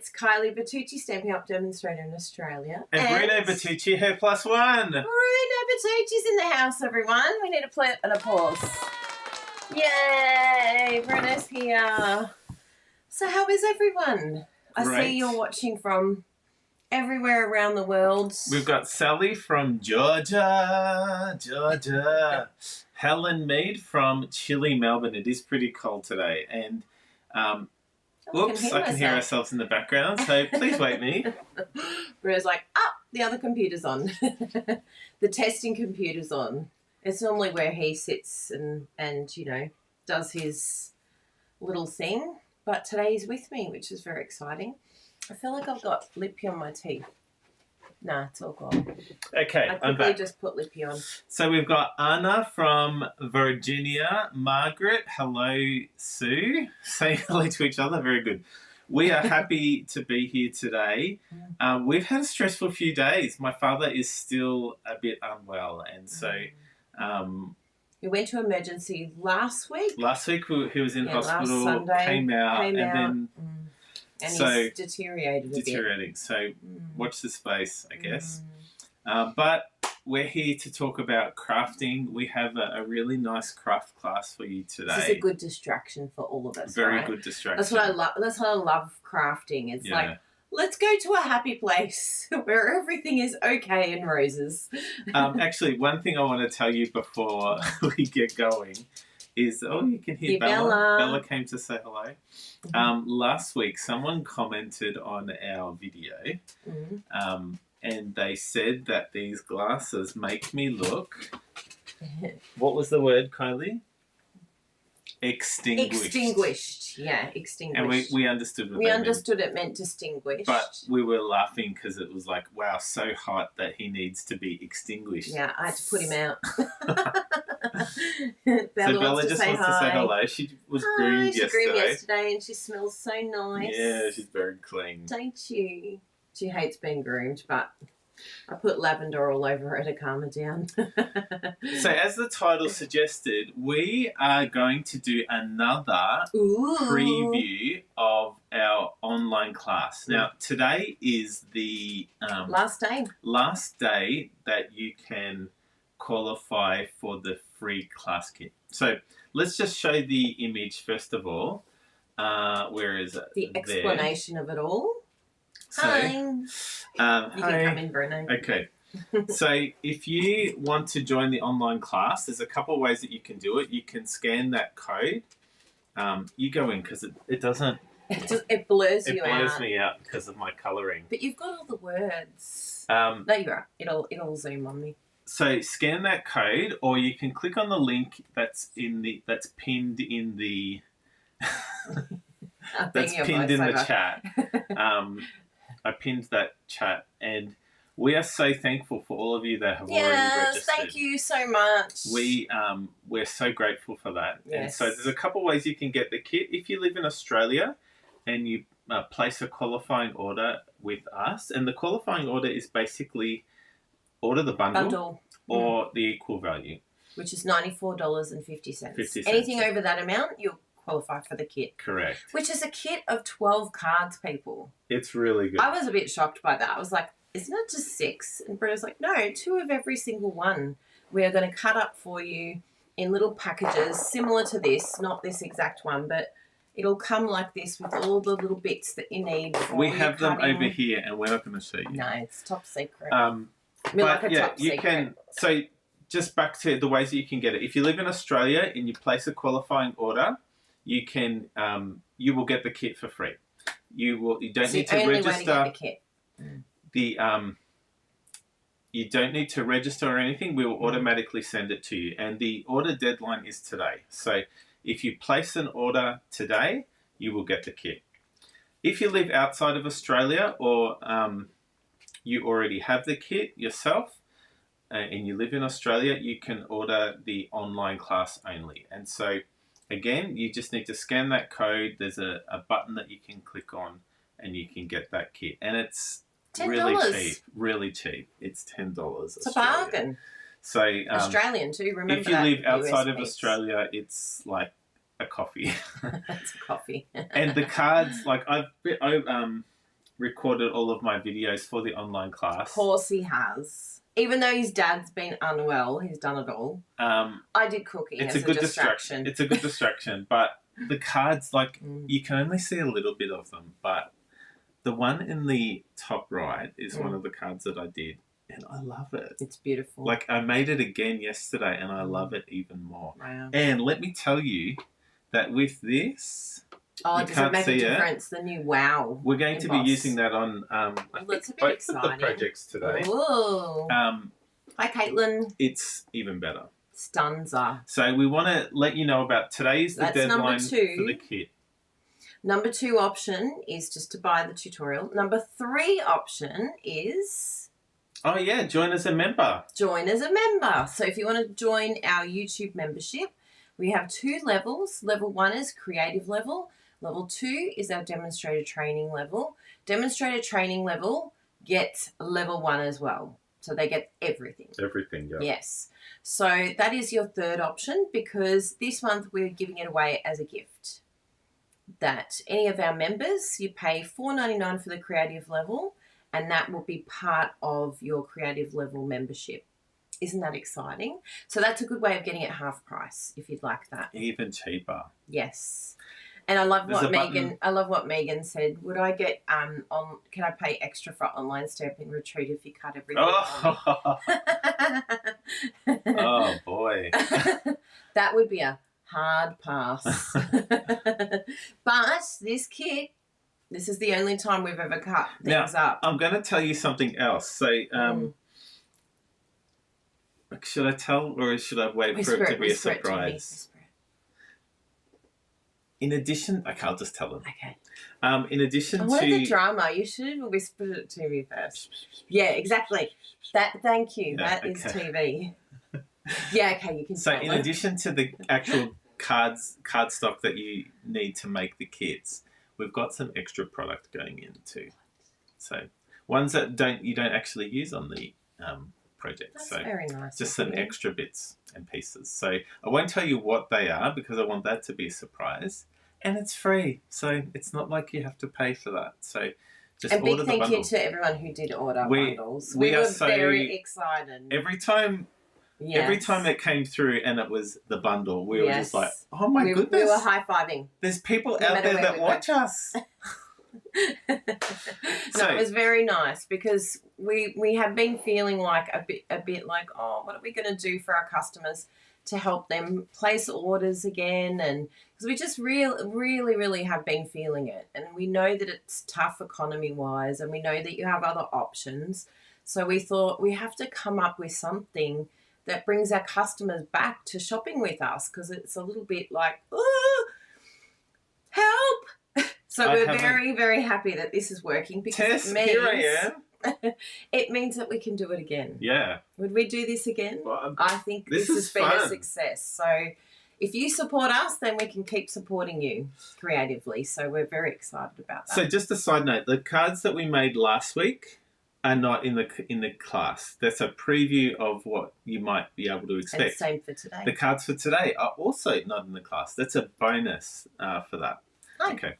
It's Kylie Bertucci, Stampin' Up Demonstrator in Australia. And Bruno Bertucci, her +1. Bruno Bertucci's in the house, everyone. We need to play an applause. Yay! Bruno's here. So how is everyone? I see you're watching from everywhere around the world. We've got Sally from Georgia. Helen Mead from Chile, Melbourne. It is pretty cold today. And oops, I can hear ourselves in the background, so please wait me. Bruno's like, the other computer's on. The testing computer's on. It's normally where he sits and you know, does his little thing. But today he's with me, which is very exciting. I feel like I've got lippy on my teeth. Nah, it's all gone. Okay, I quickly just put lippy on. So we've got Anna from Virginia. Margaret, hello, Sue. Say hello to each other. Very good. We are happy to be here today. We've had a stressful few days. My father is still a bit unwell, and so... we went to emergency last week. Last week he was in hospital, last Sunday, came out, and then... And so he's deteriorated a bit. So watch the space, I guess. But we're here to talk about crafting. We have a really nice craft class for you today. This is a good distraction for all of us. Very good distraction. That's what I love. That's what I love crafting. It's like, let's go to a happy place where everything is okay and roses. Actually, one thing I want to tell you before we get going is, you can hear Bella. Bella came to say hello. Last week, someone commented on our video and they said that these glasses make me look... What was the word, Kylie? Extinguished. Extinguished. Yeah, extinguished. And we understood what we understood it meant distinguished. But we were laughing because it was like, wow, so hot that he needs to be extinguished. Yeah, I had to put him out. Bella just wants to say hello. She was groomed yesterday. She groomed yesterday and she smells so nice. Yeah, she's very clean. Don't you? She hates being groomed, but I put lavender all over her to calm her down. So as the title suggested, we are going to do another preview of our online class. Now, today is the last day that you can qualify for the free class kit. So let's just show the image first of all. Where is it? The explanation of it all. So, hi. You can come in, Bruno. Okay. So if you want to join the online class, there's a couple of ways that you can do it. You can scan that code. You go in because it doesn't... It blurs you out. It blurs me out because of my colouring. But you've got all the words. There you go. It'll zoom on me. So scan that code, or you can click on the link that's pinned in the the chat. I pinned that chat, and we are so thankful for all of you that have already registered. Yes, thank you so much. We're so grateful for that. Yes. And so there's a couple ways you can get the kit. If you live in Australia and you place a qualifying order with us, and the qualifying order is basically order the bundle. Or the equal value. Which is $94.50. Anything over that amount, you'll qualify for the kit. Correct. Which is a kit of 12 cards, people. It's really good. I was a bit shocked by that. I was like, isn't it just 6? And Bruno's like, no, 2 of every single one. We are going to cut up for you in little packages similar to this, not this exact one, but it'll come like this with all the little bits that you need. We have them over here, and we're not going to show you. No, it's top secret. But yeah, you can. So just back to the ways that you can get it. If you live in Australia and you place a qualifying order, you can. You will get the kit for free. You don't need to register. You don't need to register or anything. We will automatically send it to you, and the order deadline is today. So if you place an order today, you will get the kit. If you live outside of Australia or you already have the kit yourself and you live in Australia, you can order the online class only. And so, again, you just need to scan that code. There's a button that you can click on and you can get that kit. And it's really cheap. It's $10. It's a bargain. So Australian too, remember if you live outside of Australia, it's like a coffee. It's a coffee. And the cards, like recorded all of my videos for the online class. Of course he has. Even though his dad's been unwell, he's done it all. I did cooking it's as a good distraction. It's a good distraction, but the cards, like, you can only see a little bit of them, but the one in the top right is one of the cards that I did, and I love it. It's beautiful. Like, I made it again yesterday, and I love it even more. Wow. And let me tell you that with this... Oh, does it make a difference? The new wow. We're going to be using that on that's a bit both exciting. of the projects today. Ooh. Hi, Caitlin. It's even better. Stunza. So we want to let you know about today's the deadline for the kit. Number 2 option is just to buy the tutorial. Number 3 option is... Oh, yeah, join as a member. Join as a member. So if you want to join our YouTube membership, we have 2 levels. Level 1 is creative level. Level 2 is our demonstrator training level. Demonstrator training level gets level 1 as well. So they get everything. Everything, yeah. Yes. So that is your 3rd option, because this month we're giving it away as a gift. That any of our members, you pay $4.99 for the creative level, and that will be part of your creative level membership. Isn't that exciting? So that's a good way of getting it half price if you'd like that. Even cheaper. Yes. And I love what Megan said. Would I get can I pay extra for online stamping retreat if you cut everything? Oh boy. That would be a hard pass. But this kit, this is the only time we've ever cut things up. I'm going to tell you something else. So, should I tell, or should I wait for it to be a surprise? In addition, okay, I'll just tell them. Okay. In addition to the drama, you should have whispered it to me first. Yeah, exactly. Thank you. Yeah, that is TV. Yeah, okay, you can. So, in addition to the actual card stock that you need to make the kits, we've got some extra product going in too. So, ones that you don't actually use on the project. That's so very nice. Just some extra bits and pieces. So I won't tell you what they are because I want that to be a surprise. And it's free. So it's not like you have to pay for that. So just order the bundle. And big thank you to everyone who did order bundles. We were very excited. Every time it came through and it was the bundle, we were just like, oh my goodness. We were high-fiving. There's people out there that watch us. No, it was very nice because we have been feeling like a bit like, oh, what are we going to do for our customers to help them place orders again? And because we just really have been feeling it, and we know that it's tough economy wise, and we know that you have other options. So we thought we have to come up with something that brings our customers back to shopping with us, because it's a little bit like, oh, help. So we're very happy that this is working, because it means that we can do it again. Yeah. Would we do this again? Well, I think this has been a success. So if you support us, then we can keep supporting you creatively. So we're very excited about that. So just a side note, the cards that we made last week are not in the class. That's a preview of what you might be able to expect. And same for today. The cards for today are also not in the class. That's a bonus for that. Hi. Okay.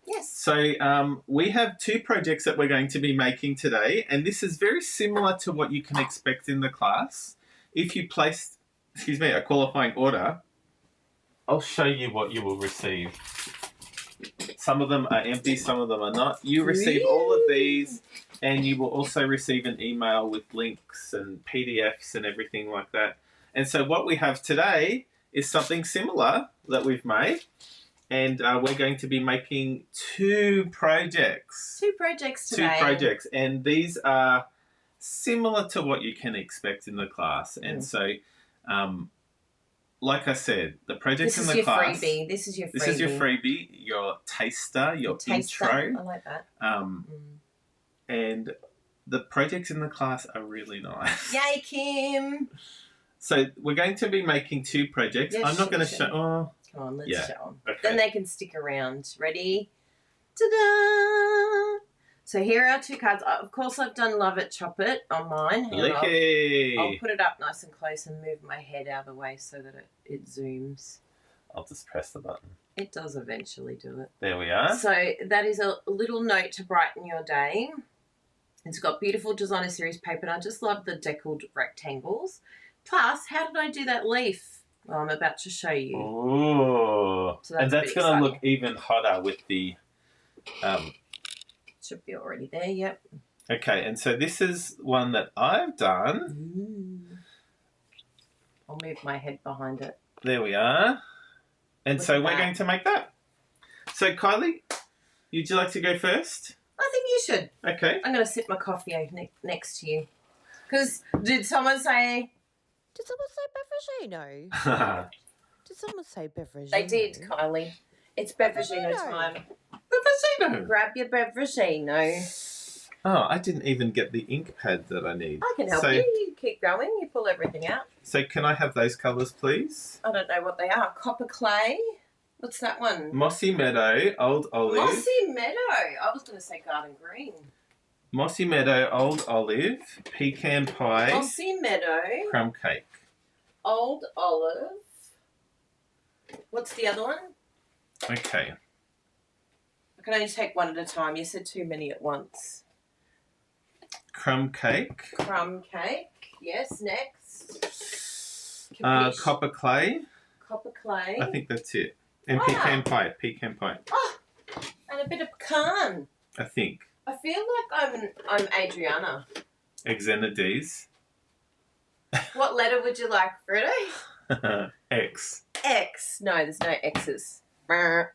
Yes. So we have 2 projects that we're going to be making today, and this is very similar to what you can expect in the class. If you place, a qualifying order, I'll show you what you will receive. Some of them are empty, some of them are not. You receive all of these, and you will also receive an email with links and PDFs and everything like that. And so what we have today is something similar that we've made. And we're going to be making 2 projects. 2 projects today. 2 projects. And these are similar to what you can expect in the class. And so, like I said, the projects in the class... This is your freebie. This is your freebie, your taster, your intro. I like that. And the projects in the class are really nice. Yay, Kim! So we're going to be making 2 projects. I'm not going to show... Oh, come on, let's show them. Okay. Then they can stick around. Ready? Ta-da! So here are 2 cards. Of course, I've done Love It, Chop It on mine. Licky! I'll put it up nice and close and move my head out of the way so that it zooms. I'll just press the button. It does eventually do it. There we are. So that is a little note to brighten your day. It's got beautiful designer series paper, and I just love the deckled rectangles. Plus, how did I do that leaf? Well, I'm about to show you. Ooh. So and that's going to look even hotter with the... Should be already there, yep. Okay, and so this is one that I've done. Ooh. I'll move my head behind it. There we are. And Look so at we're that. going to make that. So, Kylie, would you like to go first? I think you should. Okay. I'm going to sip my coffee next to you. Because did someone say... Did someone say Beveragino? Did someone say Beveragino? They did, Kylie. It's Beveragino time. Beveragino. Grab your Beveragino. Oh, I didn't even get the ink pad that I need. I can help you. You keep going. You pull everything out. So can I have those colours, please? I don't know what they are. Copper clay. What's that one? Mossy Meadow, Old Olive. Mossy Meadow. I was going to say garden green. Mossy Meadow, Old Olive, Pecan Pie, Mossy Meadow, Crumb Cake. Old Olive. What's the other one? Okay. I can only take one at a time. You said too many at once. Crumb Cake. Crumb cake. Yes, next. Copper Clay. Copper clay. I think that's it. And Ah. Pecan Pie. Pecan Pie. Oh, and a bit of pecan. I think. I feel like I'm Adriana. Xenades. What letter would you like, Fredo? X. X. No, there's no X's. Brr.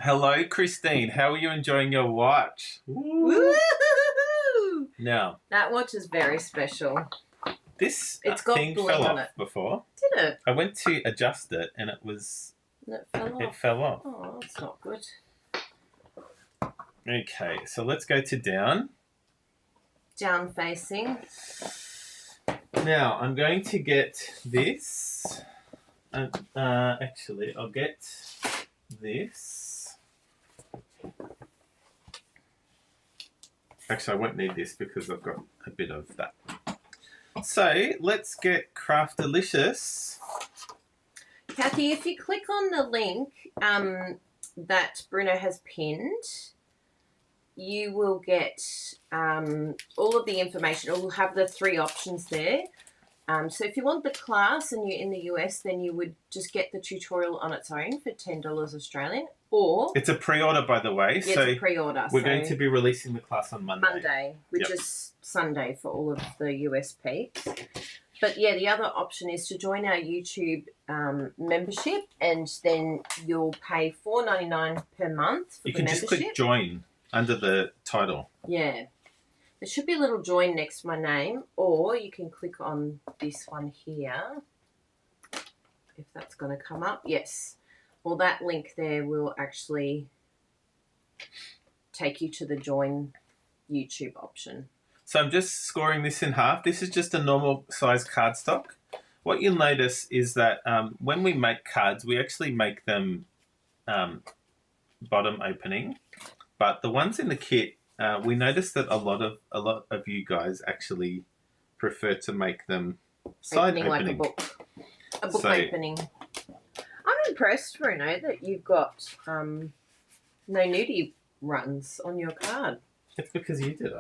Hello, Christine. How are you enjoying your watch? Woo-hoo-hoo-hoo. Now, That watch is very special. this It's got thing bling fell on off it. before. Did it? I went to adjust it and it was... And it fell off. It fell off. Oh, that's not good. Okay, so let's go to down. Down facing. Now, I'm going to get this. Actually, I'll get this. Actually, I won't need this because I've got a bit of that. So, let's get Craft Delicious. Kathy, if you click on the link that Bruno has pinned, you will get all of the information. It will have the 3 options there. So if you want the class and you're in the US, then you would just get the tutorial on its own for $10 Australian. Or It's a pre-order, by the way. yeah, So it's a pre-order. we're going to be releasing the class on Monday. Which Yep. is Sunday for all of the US peeps. But yeah, the other option is to join our YouTube membership, and then you'll pay $4.99 per month for You the can membership. just click join under the title. Yeah. There should be a little join next to my name, or you can click on this one here, if that's going to come up. Yes. Well, that link there will actually take you to the join YouTube option. So I'm just scoring this in half. This is just a normal size cardstock. What you'll notice is that when we make cards, we actually make them bottom opening. But the ones in the kit, we noticed that a lot of you guys actually prefer to make them side opening. Like a book. A book So- opening. I'm impressed, Bruno, that you've got no nudie runs on your card. It's because you did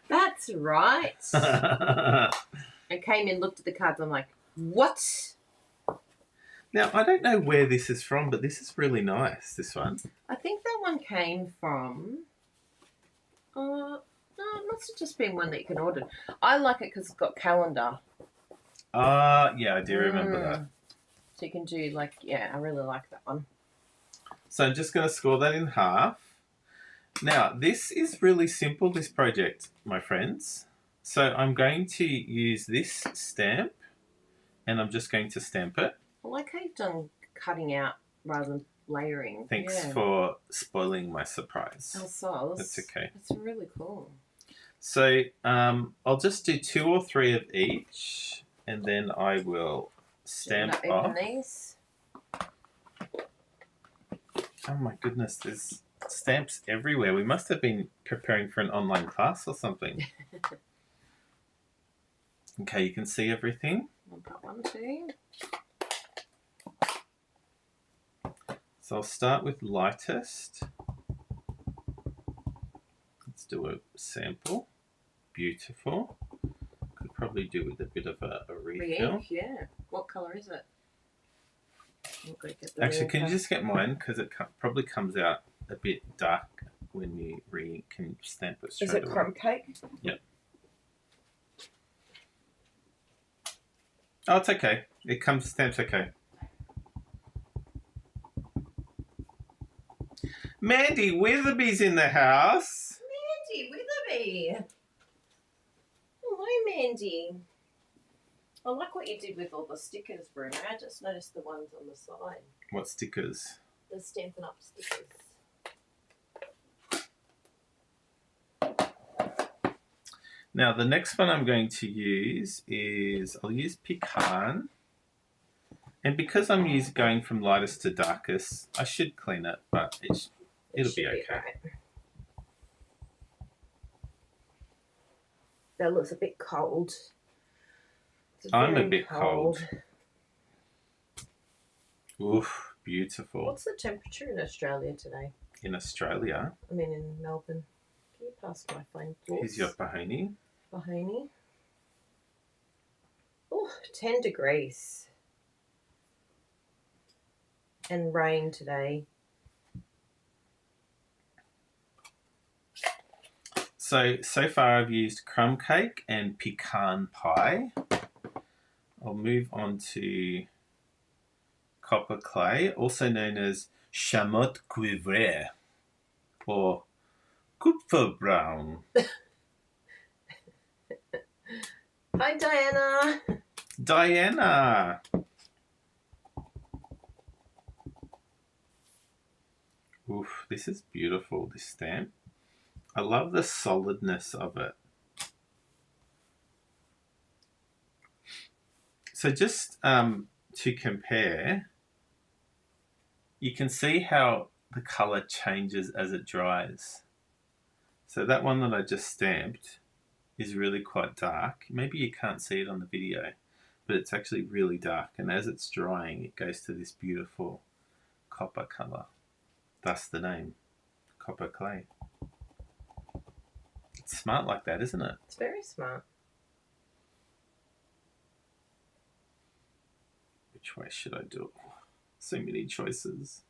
That's right. it. I came in, looked at the cards, I'm like, what? Now, I don't know where this is from, but this is really nice, this one. I think that one came from... no, it must have just been one that you can order. I like it because it's got calendar. Yeah, I do remember that. So you can do like, yeah, I really like that one. So I'm just going to score that in half. Now, this is really simple, this project, my friends. So I'm going to use this stamp, and I'm just going to stamp it. I like how you've done cutting out rather than layering. Thanks Yeah. for spoiling my surprise. Oh, so That's okay. That's really cool. So I'll just do 2 or 3 of each, and then I will stamp Should I off. open these? Oh my goodness, there's stamps everywhere. We must have been preparing for an online class or something. Okay, you can see everything. Want that one too? So I'll start with lightest. Let's do a sample. Beautiful. Could probably do with a bit of a refill. Re-ink, yeah. What colour is it? I'll go get the Actually, can you re-inker. just get mine? Because it probably comes out a bit dark when you re-ink. Can you stamp it straight Is it away? crumb cake? Yep. Oh, it's okay. It comes stamped okay. Mandy Witherby's in the house. Mandy Witherby. Hello, Mandy. I like what you did with all the stickers, Bruno. I just noticed the ones on the side. What stickers? The Stampin' Up stickers. Now, the next one I'm going to use is, I'll use Pecan. And because I'm going from lightest to darkest, I should clean it, but it'll be okay. Right. That looks a bit cold. I'm a bit cold. Oof, beautiful. What's the temperature in Australia today? In Australia. I mean, in Melbourne. Can you pass my phone, please? Here's your Pahoni. Pahoni. Oh, 10 degrees. And rain today. So far I've used crumb cake and pecan pie. I'll move on to copper clay, also known as chamotte cuivré or kupferbraun. Hi, Diana. Diana. Oof, this is beautiful, this stamp. I love the solidness of it. So just to compare, you can see how the colour changes as it dries. So that one that I just stamped is really quite dark. Maybe you can't see it on the video, but it's actually really dark. And as it's drying, it goes to this beautiful copper colour. Thus the name, copper clay. It's smart like that, isn't it? It's very smart. Which way should I do it? So many choices.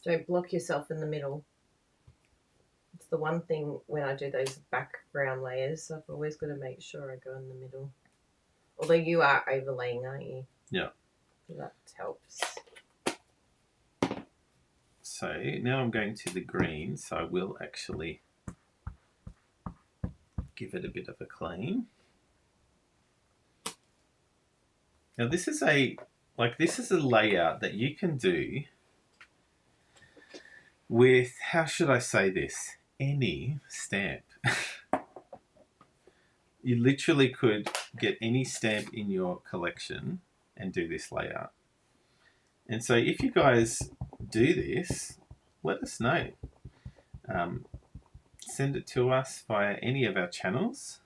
Don't block yourself in the middle. It's the one thing when I do those background layers, I've always got to make sure I go in the middle. Although you are overlaying, aren't you? Yeah. That helps. So now I'm going to the green, so I will actually give it a bit of a clean. Now this is a layout that you can do with, how should I say this, any stamp. You literally could get any stamp in your collection and do this layout. And so if you guys do this, let us know. Send it to us via any of our channels.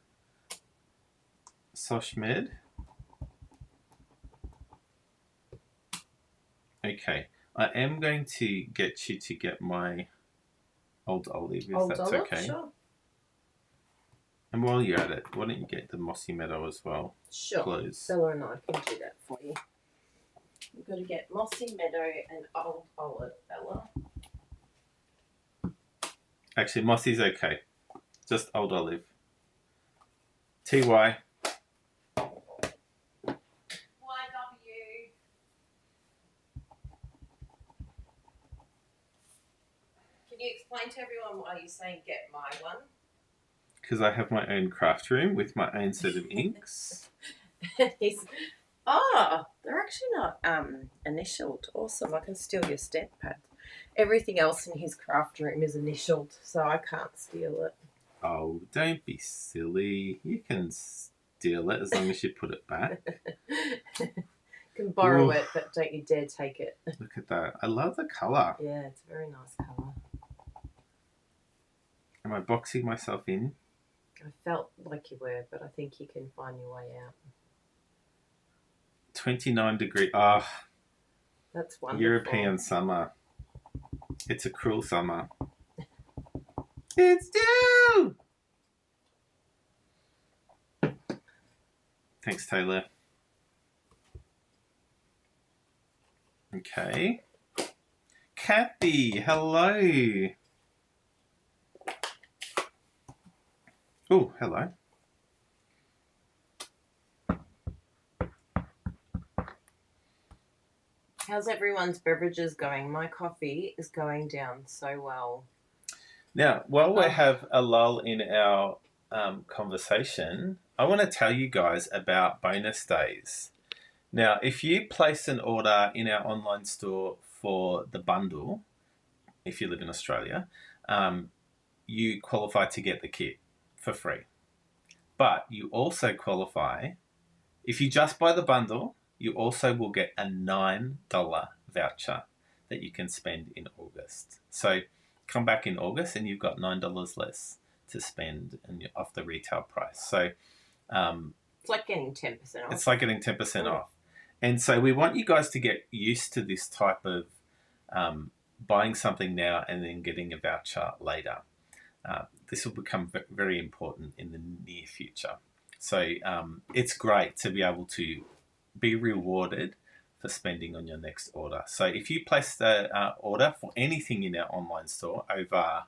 Soshmed. Okay, I am going to get you to get my old olive, if that's okay. Sure. And while you're at it, why don't you get the mossy meadow as well? Sure. Please. Bella and I can do that for you. We've got to get mossy meadow and old olive, Bella. Actually, mossy's okay. Just old olive. TY. YW. Can you explain to everyone why you're saying get my one? Because I have my own craft room with my own set of inks. They're actually not initialed. Awesome, I can steal your stamp pad. Everything else in his craft room is initialed, so I can't steal it. Oh, don't be silly. You can steal it as long as you put it back. You can borrow Oof. it, but don't you dare take it. Look at that. I love the colour. Yeah, it's a very nice colour. Am I boxing myself in? I felt like you were, but I think you can find your way out. 29 degree. Ah, That's wonderful. European summer. It's a cruel summer. It's due! Thanks, Taylor. Okay. Kathy, hello. Oh, hello. How's everyone's beverages going? My coffee is going down so well. Now, while we have a lull in our conversation, I want to tell you guys about bonus days. Now, if you place an order in our online store for the bundle, if you live in Australia, you qualify to get the kit for free. But you also qualify, if you just buy the bundle, you also will get a $9 voucher that you can spend in August. So come back in August and you've got $9 less to spend off the retail price. So it's like getting 10% off. It's like getting 10% off. And so we want you guys to get used to this type of buying something now and then getting a voucher later. This will become very important in the near future. So it's great to be able to be rewarded for spending on your next order. So if you place the order for anything in our online store over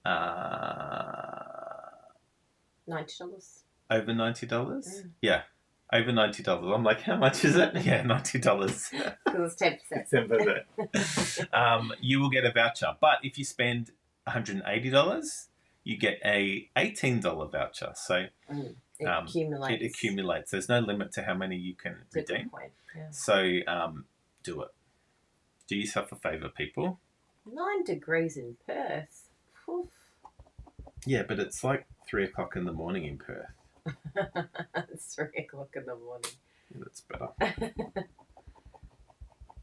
$90. Over $90? Yeah. Over $90. I'm like, how much is it? Yeah, $90. Because it's 10%. You will get a voucher. But if you spend $180, you get a $18 voucher. So it accumulates. It accumulates. There's no limit to how many you can redeem. Yeah. So do it. Do yourself a favour, people. 9 degrees in Perth. Oof. Yeah, but it's like 3 o'clock in the morning in Perth. It's 3 o'clock in the morning. That's better.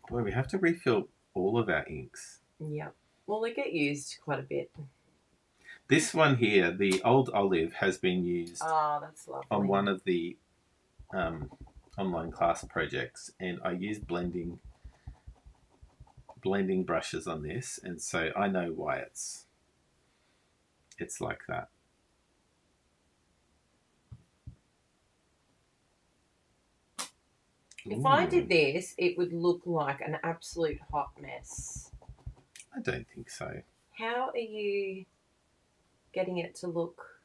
Boy, we have to refill all of our inks. Yeah. Well, they get used quite a bit. This one here, the Old Olive, has been used that's lovely. on one of the online class projects, and I used blending brushes on this, and so I know why it's like that. If I did this, it would look like an absolute hot mess. I don't think so. How are you getting it to look?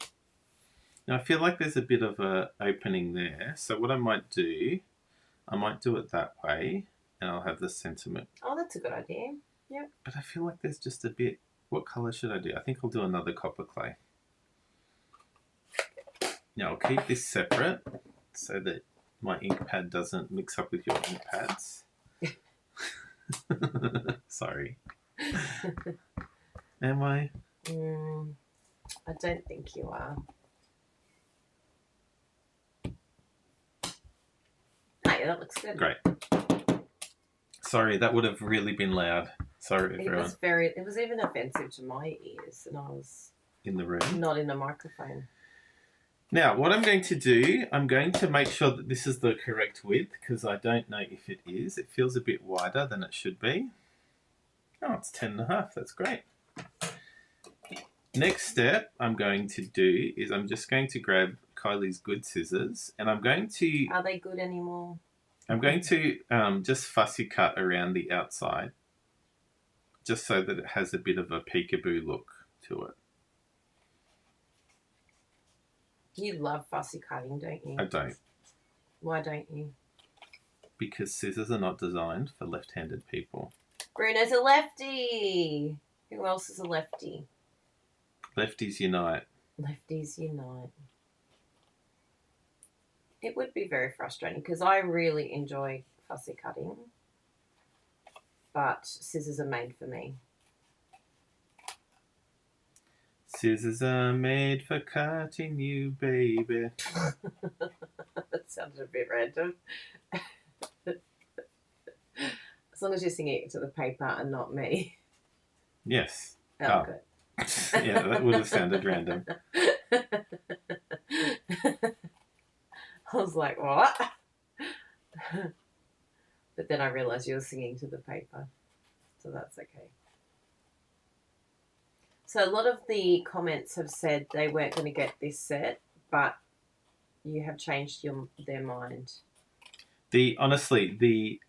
Now, I feel like there's a bit of a opening there. So what I might do it that way, and I'll have the sentiment. Oh, that's a good idea. Yep. But I feel like there's just a bit. What colour should I do? I think I'll do another copper clay. Now, I'll keep this separate so that my ink pad doesn't mix up with your ink pads. Sorry. Am I? I don't think you are. Hey, that looks good. Great. Sorry, that would have really been loud. Sorry, everyone. It was even offensive to my ears, and I was in the room, not in a microphone. Now, what I'm going to do, I'm going to make sure that this is the correct width, because I don't know if it is. It feels a bit wider than it should be. Oh, it's 10.5. That's great. Next step I'm going to do is I'm just going to grab Kylie's good scissors, and I'm going to... Are they good anymore? I'm going to just fussy cut around the outside, just so that it has a bit of a peekaboo look to it. You love fussy cutting, don't you? I don't. Why don't you? Because scissors are not designed for left-handed people. Bruno's a lefty. Who else is a lefty? Lefties unite. Lefties unite. It would be very frustrating because I really enjoy fussy cutting, but scissors are made for me. Scissors are made for cutting you, baby. That sounded a bit random. As long as you're singing it to the paper and not me. Yes. Oh, good. Yeah, that would have sounded random. I was like, what? But then I realised you were singing to the paper. So that's okay. So a lot of the comments have said they weren't going to get this set, but you have changed their mind. Honestly, the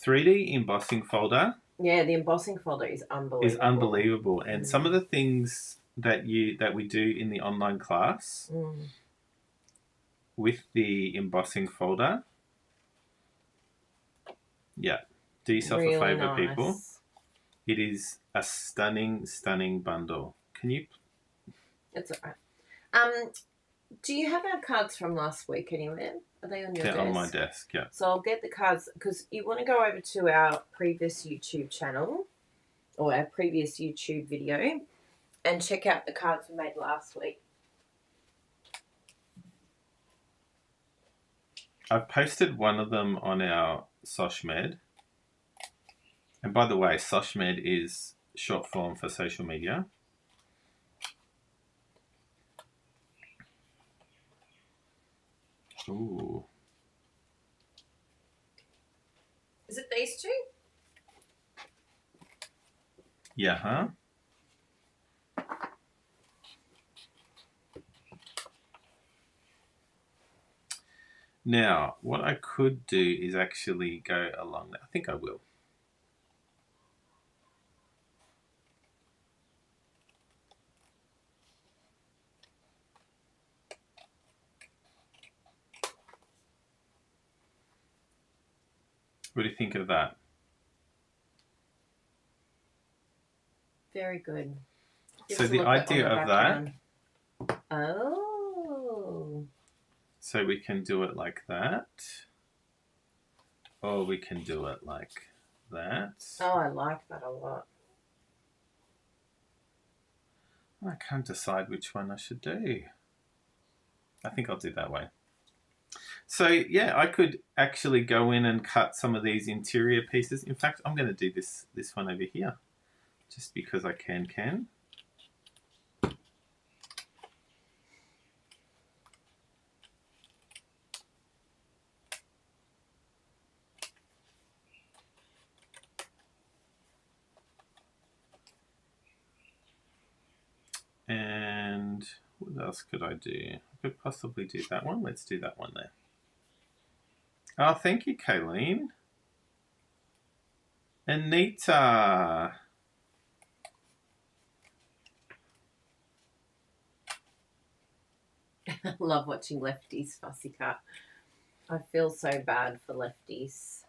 3D embossing folder Yeah, the embossing folder is unbelievable. And some of the things that we do in the online class with the embossing folder, yeah, do yourself really a favor, nice. people. It is a stunning, stunning bundle. Can you? It's all right. Do you have our cards from last week anywhere? Are they on your desk? They're on my desk, yeah. So I'll get the cards because you want to go over to our previous YouTube channel or our previous YouTube video and check out the cards we made last week. I've posted one of them on our SoshMed. And by the way, SoshMed is short form for social media. Ooh. Is it these two? Yeah, huh? Now, what I could do is actually go along that. I think I will. What do you think of that? Very good. So the idea of that. Oh. So we can do it like that. Or we can do it like that. Oh, I like that a lot. I can't decide which one I should do. I think I'll do that way. So yeah, I could actually go in and cut some of these interior pieces. In fact, I'm going to do this one over here, just because I can. And what else could I do? I could possibly do that one. Let's do that one there. Oh, thank you, Kayleen. Anita. I love watching lefties fussy cut. I feel so bad for lefties.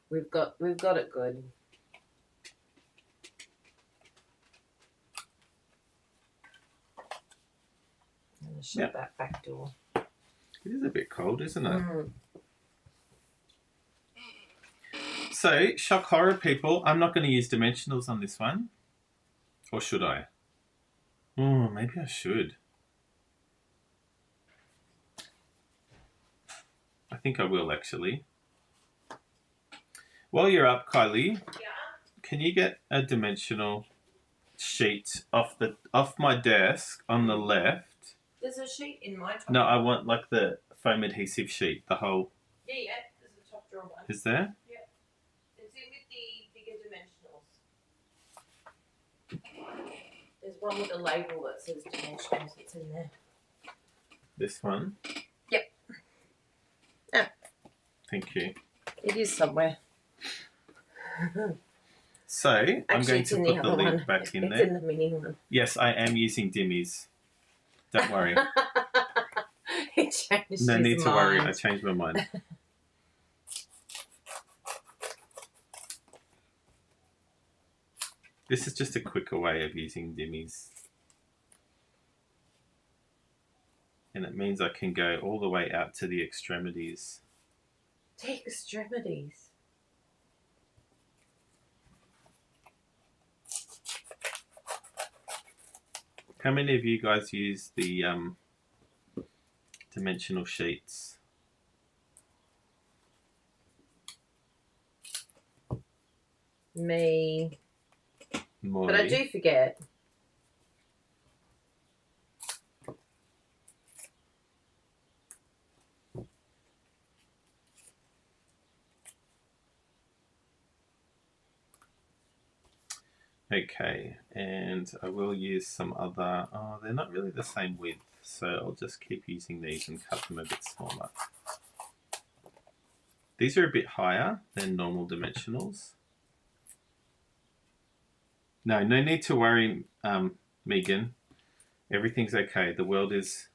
We've got it good. I'm gonna shut that back door. It is a bit cold, isn't it? So, shock horror people, I'm not going to use dimensionals on this one. Or should I? Oh, maybe I should. I think I will, actually. While you're up, Kylie, can you get a dimensional sheet off my desk on the left? There's a sheet in my top. No, I want like the foam adhesive sheet, the whole. Yeah. There's a top drawer one. Is there? Yeah. It's in with the bigger dimensionals. There's one with a label that says dimensionals. It's in there. This one? Yep. Yeah. Thank you. It is somewhere. So, I'm going to put the lid back in there. It's in the mini one. Yes, I am using dimmies. Don't worry. He changed No his need to mind. worry. I changed my mind. This is just a quicker way of using dimmies. And it means I can go all the way out to the extremities. The extremities. How many of you guys use the dimensional sheets? Me. More. But I do forget. Okay, and I will use some other... Oh, they're not really the same width, so I'll just keep using these and cut them a bit smaller. These are a bit higher than normal dimensionals. No need to worry, Megan. Everything's okay. The world is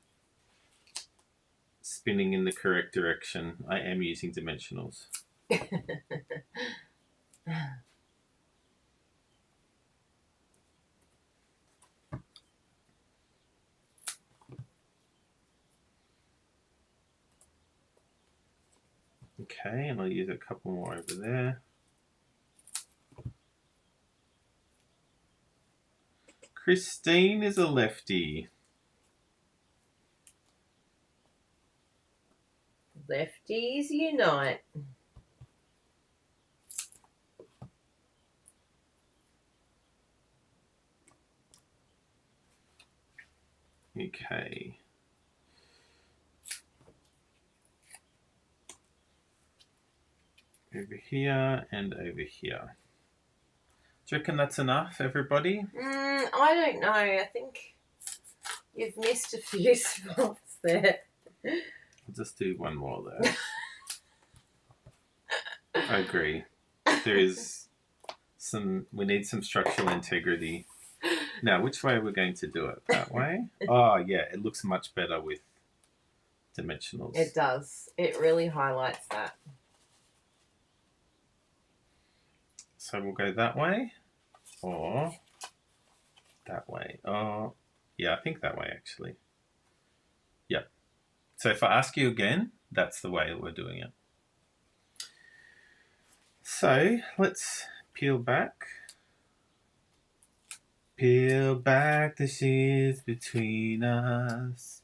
spinning in the correct direction. I am using dimensionals. Okay, and I'll use a couple more over there. Christine is a lefty. Lefties unite. Okay. Over here and over here. Do you reckon that's enough, everybody? I don't know. I think you've missed a few spots there. I'll just do one more there. I agree. There is we need some structural integrity. Now, which way are we going to do it? That way? Oh, yeah, it looks much better with dimensionals. It does. It really highlights that. So we'll go that way or that way. Oh, yeah, I think that way actually. Yep. So if I ask you again, that's the way we're doing it. So let's peel back. Peel back the sheets between us,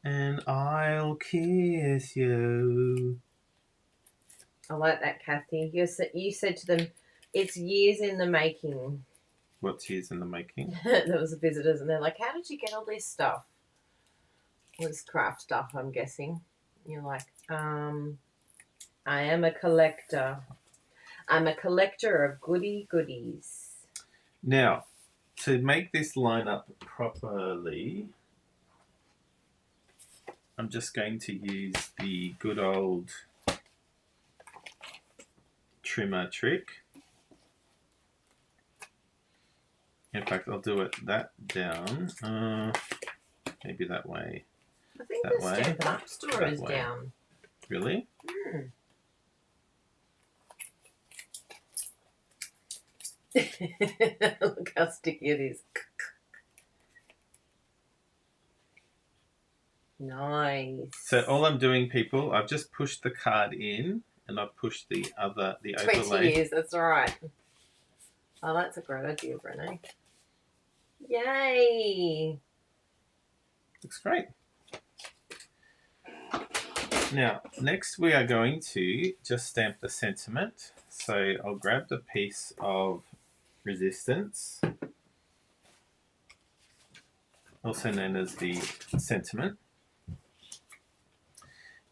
and I'll kiss you. I like that, Kathy. You said to them, it's years in the making. What's years in the making? There was the visitors, and they're like, how did you get all this stuff? All this craft stuff, I'm guessing. You're like, I am a collector. I'm a collector of goodies. Now, to make this line up properly, I'm just going to use the good old trimmer trick. In fact, I'll do it that down. Maybe that way. I think That the way. Stampin' Up store That is way. down. Really? Look how sticky it is. Nice. So all I'm doing, people, I've just pushed the card in and I've pushed the 20 overlay. years, that's all right. Oh, that's a great idea, Bruno. Yay! Looks great. Now, next we are going to just stamp the sentiment. So I'll grab the piece of resistance, also known as the sentiment.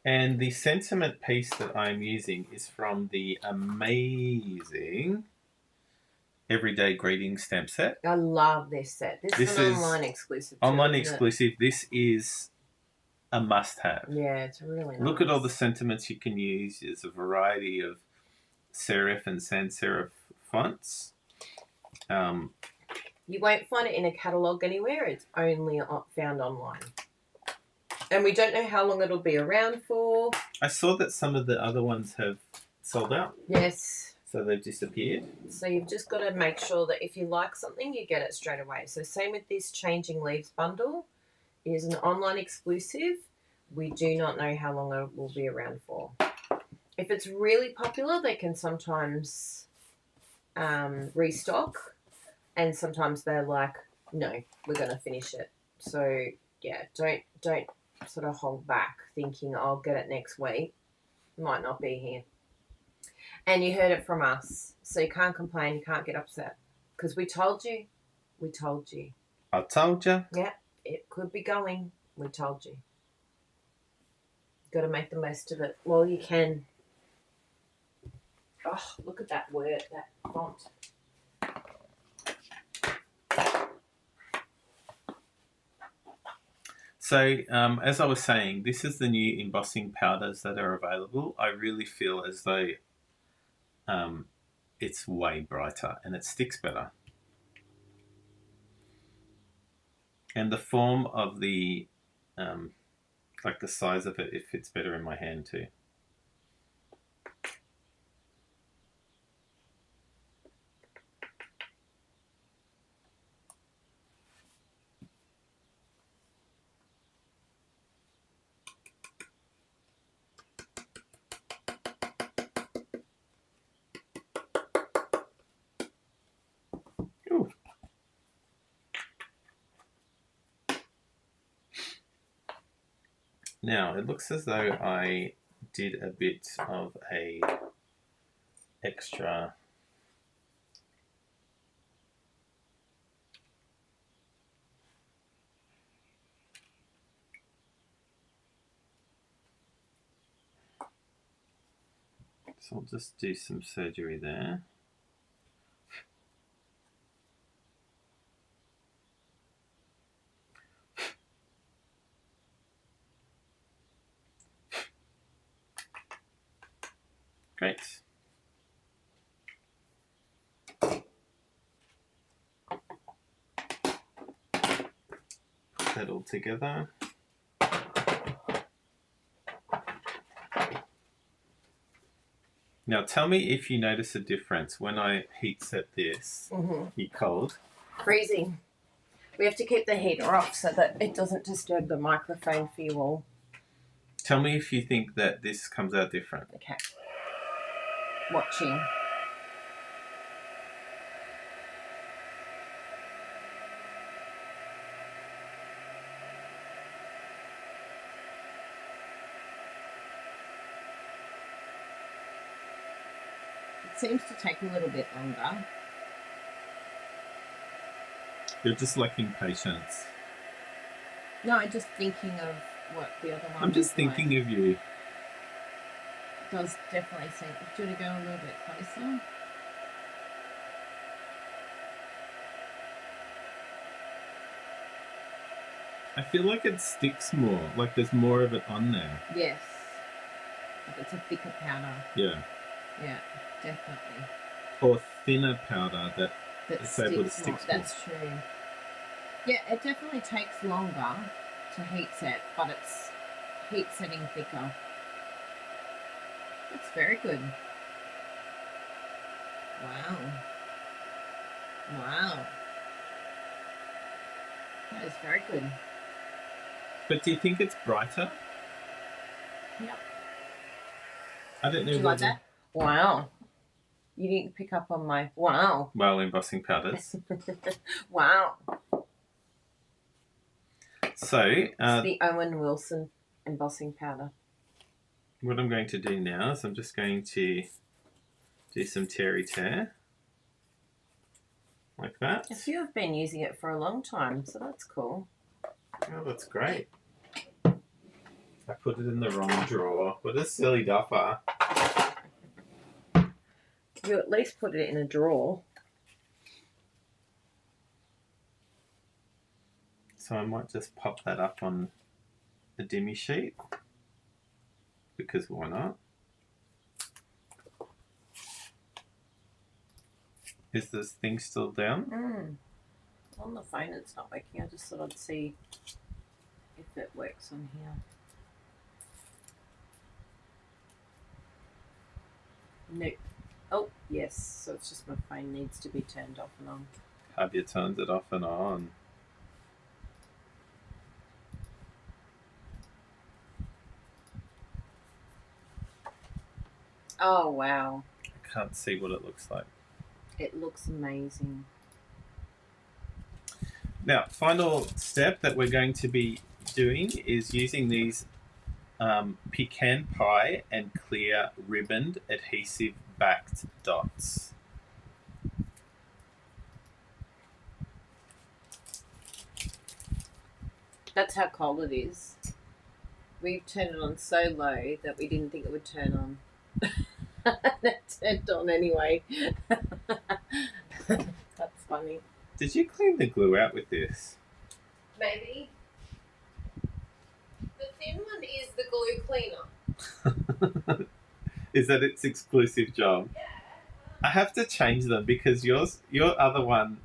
And the sentiment piece that I'm using is from the amazing Everyday Greetings stamp set. I love this set. This is an online exclusive. Online isn't it? exclusive. This is a must-have. Yeah, it's really nice. Look at all the sentiments you can use. There's a variety of serif and sans serif fonts. You won't find it in a catalogue anywhere. It's only found online. And we don't know how long it'll be around for. I saw that some of the other ones have sold out. Yes. So they've disappeared. So you've just got to make sure that if you like something, you get it straight away. So same with this Changing Leaves bundle. It is an online exclusive. We do not know how long it will be around for. If it's really popular, they can sometimes restock. And sometimes they're like, no, we're going to finish it. So, yeah, don't sort of hold back thinking I'll get it next week. Might not be here. And you heard it from us. So you can't complain. You can't get upset. Because we told you. We told you. I told you. Yeah, it could be going. We told you. Got to make the most of it while you can. Oh, look at that word, that font. So, as I was saying, this is the new embossing powders that are available. I really feel as though it's way brighter and it sticks better. And the form of the, like the size of it fits better in my hand too. Ooh. Now, it looks as though I did a bit of a extra so I'll just do some surgery there. Great. Put that all together. Now tell me if you notice a difference when I heat set this. You cold? Freezing. We have to keep the heater off so that it doesn't disturb the microphone for you all. Tell me if you think that this comes out different. Okay. Watching. It seems to take a little bit longer. You're just lacking patience. No, I'm just thinking of what the other one I'm just is thinking like. of you. It does definitely seem. Do you want to go a little bit closer? I feel like it sticks more. Like there's more of it on there. Yes. Like it's a thicker powder. Yeah. Yeah, definitely. Or thinner powder that That it's able to sticks stick more. more. That's true. Yeah, it definitely takes longer to heat set, but it's heat setting thicker. That's very good. Wow. Wow. That is very good. But do you think it's brighter? Yep. I don't know. Do you like that? Wow. You didn't pick up on my wow. Well, embossing powders. Wow. So, It's the Owen Wilson embossing powder. what I'm going to do now is I'm just going to do some tear. Like that. A few have been using it for a long time, so that's cool. Oh, that's great. I put it in the wrong drawer. What a silly duffer. You at least put it in a drawer. So I might just pop that up on a demi sheet. Because why not? Is this thing still down? On the phone it's not working. I just thought I'd see if it works on here. Nope. Oh, yes. So it's just my phone needs to be turned off and on. Javier turns it off and on. Oh, wow. I can't see what it looks like. It looks amazing. Now, final step that we're going to be doing is using these pecan pie and clear ribboned adhesive backed dots. That's how cold it is. We've turned it on so low that we didn't think it would turn on. It turned on anyway. That's funny. Did you clean the glue out with this? Maybe. thin one is the glue cleaner. Is that its exclusive job? Yeah. I have to change them because your other one,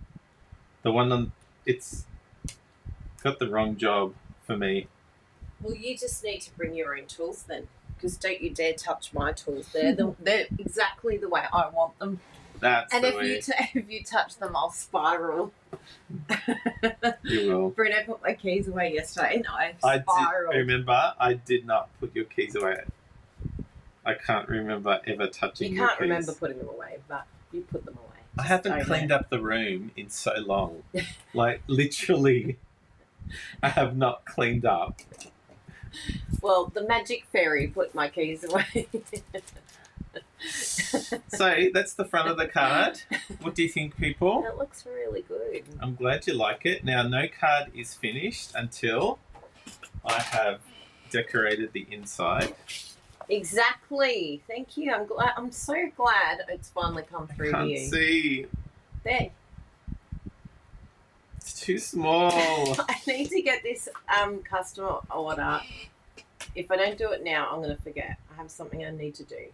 the one on, it's got the wrong job for me. Well, you just need to bring your own tools then, because don't you dare touch my tools. They're exactly the way I want them. That's and the if way. if you touch them, I'll spiral. You will. Bruno put my keys away yesterday, and I I spiraled. remember I did not put your keys away. I can't remember ever touching You your can't keys. remember putting them away, but you put them away. I Just haven't own cleaned it. up the room in so long. Like, literally, I have not cleaned up. Well, the magic fairy put my keys away. So, that's the front of the card. What do you think, people? That looks really good. I'm glad you like it. Now, no card is finished until I have decorated the inside. Exactly. Thank you. I'm so glad it's finally come through to Can't you. see. There. It's too small. I need to get this customer order. If I don't do it now, I'm going to forget. I have something I need to do.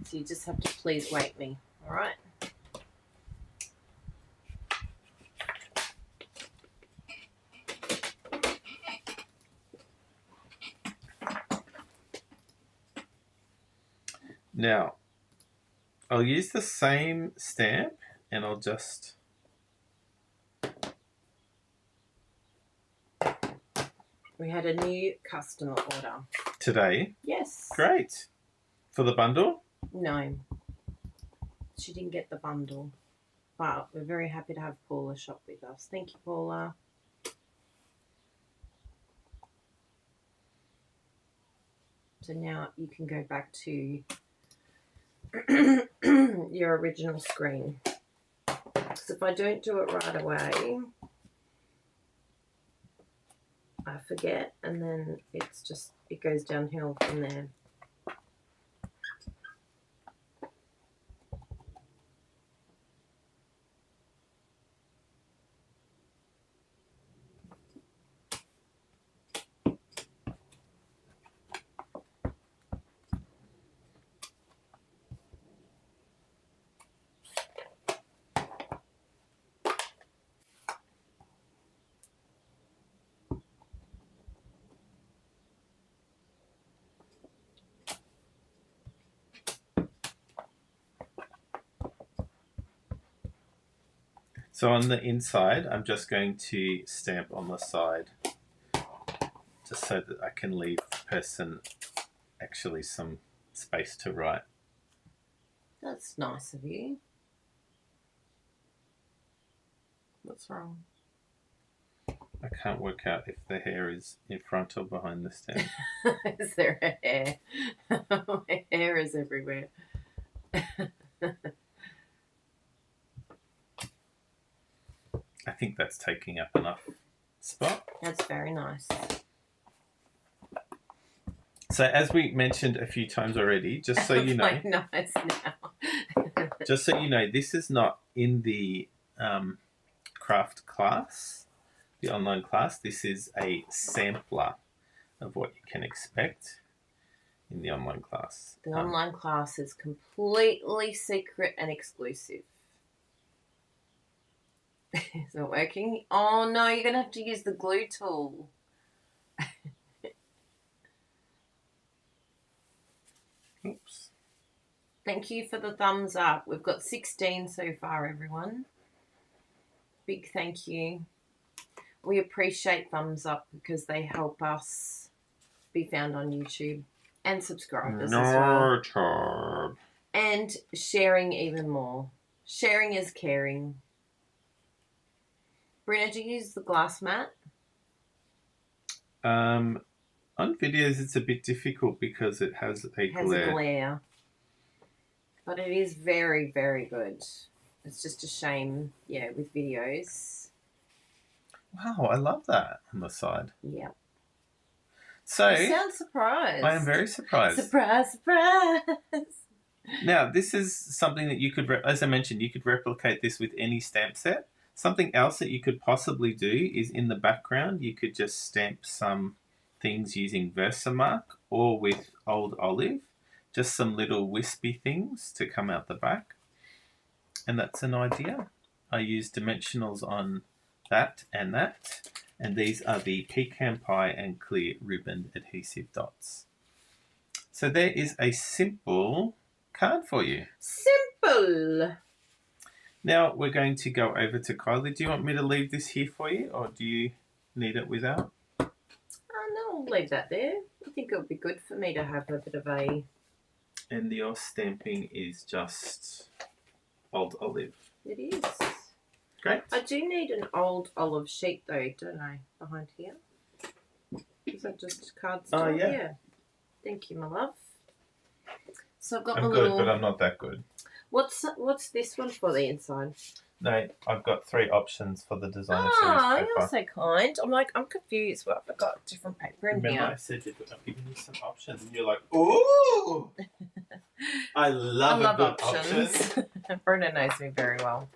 So you just have to please wait me. All right? Now, I'll use the same stamp and I'll just... We had a new customer order. Today. Yes. Great. For the bundle? No. She didn't get the bundle. But we're very happy to have Paula shop with us. Thank you, Paula. So now you can go back to your original screen. So if I don't do it right away, I forget, and then it's just, it goes downhill from there. So on the inside, I'm just going to stamp on the side just so that I can leave the person actually some space to write. That's nice of you. What's wrong? I can't work out if the hair is in front or behind the stamp. Is there a hair? My hair is everywhere. I think that's taking up enough spot. That's very nice. So as we mentioned a few times already, just so you know, Like nice now. just so you know, this is not in the craft class, the online class. This is a sampler of what you can expect in the online class. The online class is completely secret and exclusive. Is it working? Oh no, you're going to have to use the glue tool. Oops. Thank you for the thumbs up. We've got 16 so far, everyone. Big thank you. We appreciate thumbs up because they help us be found on YouTube and subscribers as well. And sharing even more. Sharing is caring. Bruno, do you use the glass mat? On videos, it's a bit difficult because it has a It has glare. a glare. But it is very, very good. It's just a shame, yeah, with videos. Wow, I love that on the side. Yeah. So, You sound surprised. I am very surprised. Surprise, surprise. Now, this is something that you could, as I mentioned, you could replicate this with any stamp set. Something else that you could possibly do is in the background, you could just stamp some things using Versamark or with old olive. Just some little wispy things to come out the back. And that's an idea. I use dimensionals on that. And these are the pecan pie and clear ribbon adhesive dots. So there is a simple card for you. Simple. Now we're going to go over to Kylie. Do you want me to leave this here for you, or do you need it without? Oh, no, I'll leave that there. I think it would be good for me to have a bit of a... And your stamping is just old olive. It is. Great. I do need an old olive sheet though, don't I? Behind here. Is that just cardstock? Oh, yeah. Thank you, my love. So I've got I'm my good, little... but I'm not that good. What's this one for the inside? No, I've got 3 options for the designer series Oh, paper. you're so kind. I'm confused. Well, I've got different paper in Remember here. I said I've given you some options and you're like, ooh! I love options. Bruno knows me very well.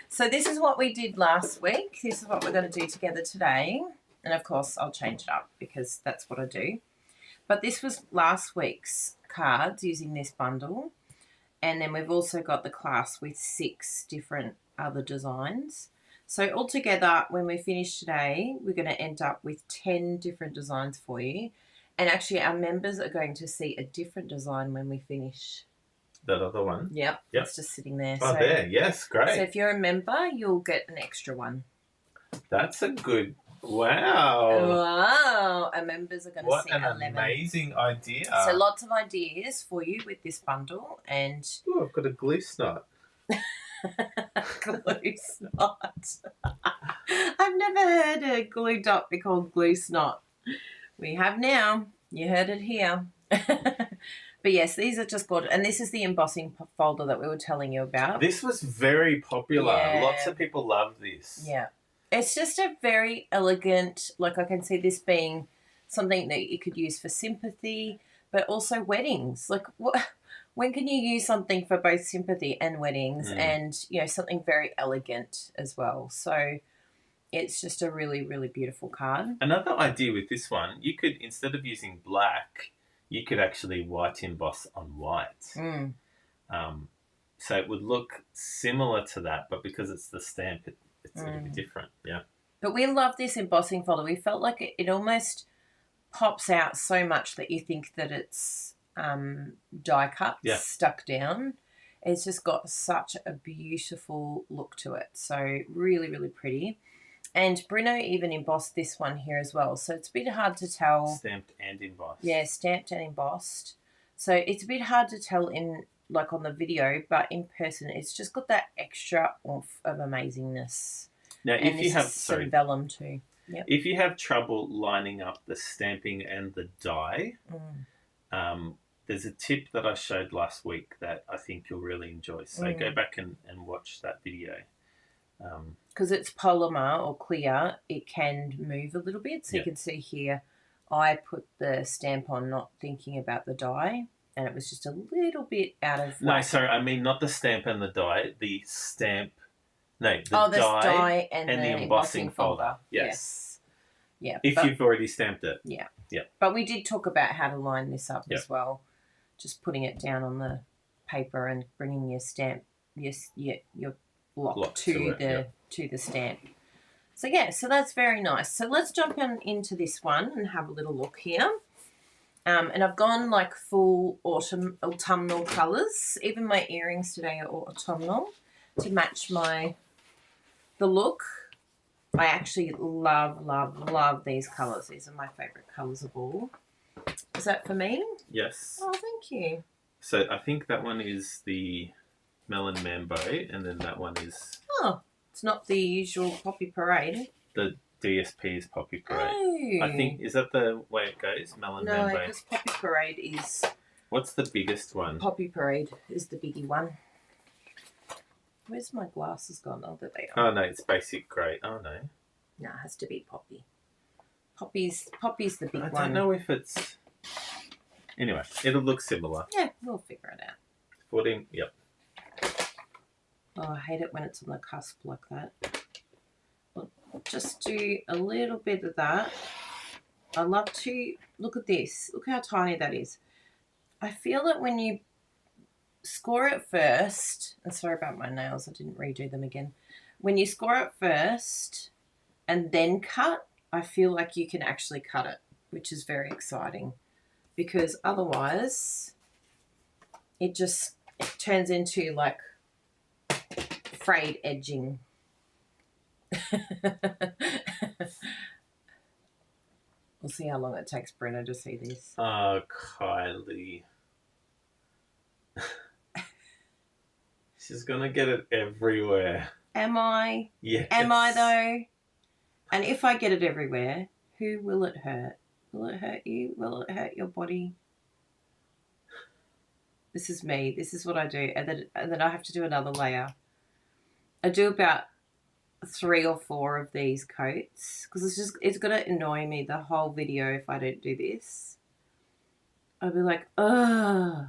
So this is what we did last week. This is what we're going to do together today. And of course, I'll change it up because that's what I do. But this was last week's cards using this bundle. And then we've also got the class with 6 different other designs. So altogether, when we finish today, we're going to end up with 10 different designs for you. And actually, our members are going to see a different design when we finish. That other one? Yep. It's just sitting there. Oh, there. Yes, great. So if you're a member, you'll get an extra one. That's a good... Wow. Wow. Our members are going to see 11. What an amazing idea. So lots of ideas for you with this bundle. And... Ooh, I've got a glue snot. Glue snot. I've never heard a glue dot be called glue snot. We have now. You heard it here. But yes, these are just good. And this is the embossing folder that we were telling you about. This was very popular. Yeah. Lots of people love this. Yeah. It's just a very elegant, like I can see this being something that you could use for sympathy, but also weddings. Like when can you use something for both sympathy and weddings and, something very elegant as well. So it's just a really, really beautiful card. Another idea with this one, you could, instead of using black, you could actually white emboss on white. So it would look similar to that, but because it's the stamp, it's going to be different. Yeah. But we love this embossing folder. We felt like it almost pops out so much that you think that it's die cut stuck down. It's just got such a beautiful look to it. So really, really pretty. And Bruno even embossed this one here as well. So it's a bit hard to tell. Stamped and embossed. Yeah, stamped and embossed. So it's a bit hard to tell on the video, but in person, it's just got that extra oomph of amazingness. Now, and if you have some vellum too. Yep. If you have trouble lining up the stamping and the die, there's a tip that I showed last week that I think you'll really enjoy. So go back and watch that video. Because it's polymer or clear, it can move a little bit. So you can see here, I put the stamp on not thinking about the die, and it was just a little bit out of whack. No, sorry, I mean not the stamp and the die, the stamp. No, the die and the embossing folder. Yes. Yeah. If you've already stamped it. Yeah. Yeah. But we did talk about how to line this up as well. Just putting it down on the paper and bringing your stamp, your block to the stamp. So so that's very nice. So let's jump into this one and have a little look here. And I've gone like full autumnal colours. Even my earrings today are autumnal to match the look. I actually love these colours. These are my favourite colours of all. Is that for me? Yes. Oh, thank you. So I think that one is the Melon Mambo, and then that one is... Oh, it's not the usual Poppy Parade. The DSP is Poppy Parade. Oh. I think, is that the way it goes? Melon Mambo? No, because Poppy Parade is... What's the biggest one? Poppy Parade is the biggie one. Where's my glasses gone? Oh, there they are. Oh, no, it's basic grey. Oh, no. No, it has to be Poppy. Poppy's the big one. I don't know if it's... Anyway, it'll look similar. Yeah, we'll figure it out. 14, yep. Oh, I hate it when it's on the cusp like that. We'll just do a little bit of that. I love to look at this. Look how tiny that is. I feel that when you score it first, and sorry about my nails, I didn't redo them again. When you score it first and then cut, I feel like you can actually cut it, which is very exciting, because otherwise it turns into like frayed edging. We'll see how long it takes Bruno to see this. Oh, Kylie. She's going to get it everywhere. Am I? Yes. Am I though? And if I get it everywhere, who will it hurt? Will it hurt you? Will it hurt your body? This is me. This is what I do. And then I have to do another layer. I do about 3 or 4 of these coats because it's going to annoy me the whole video if I don't do this. I'll be like, ugh,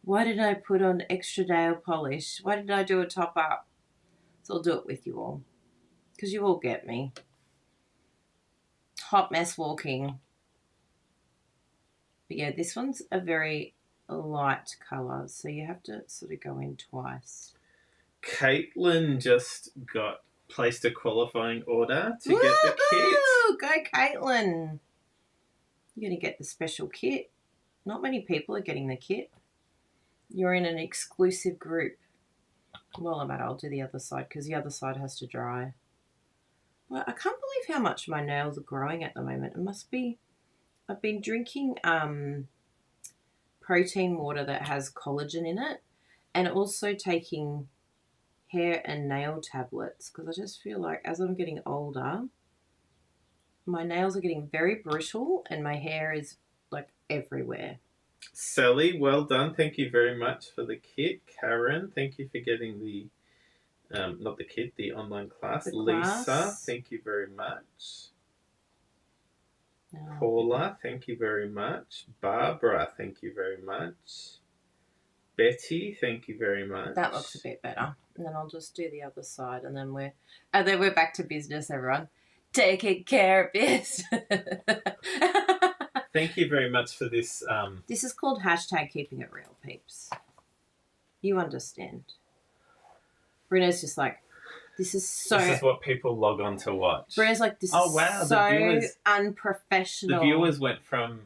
why did I put on extra nail polish? Why did I do a top up? So I'll do it with you all because you all get me. Hot mess walking. But yeah, this one's a very light colour, so you have to sort of go in twice. Caitlin just placed a qualifying order to get the kit. Go Caitlin. You're going to get the special kit. Not many people are getting the kit. You're in an exclusive group. Well, I'll do the other side because the other side has to dry. Well, I can't believe how much my nails are growing at the moment. It must be... I've been drinking protein water that has collagen in it, and also taking hair and nail tablets because I just feel like as I'm getting older, my nails are getting very brittle and my hair is like everywhere. Sally, well done. Thank you very much for the kit. Karen, thank you for getting the, not the kit, the online class. The Lisa, class. thank you very much. No. Paula, thank you very much. Barbara, thank you very much. Betty, thank you very much. That looks a bit better. And then I'll just do the other side, and then we're back to business, everyone. Taking care of business. Thank you very much for this. This is called hashtag keeping it real, peeps. You understand. Bruno's just like, this is so... This is what people log on to watch. Bruno's like, this is so unprofessional. The viewers went from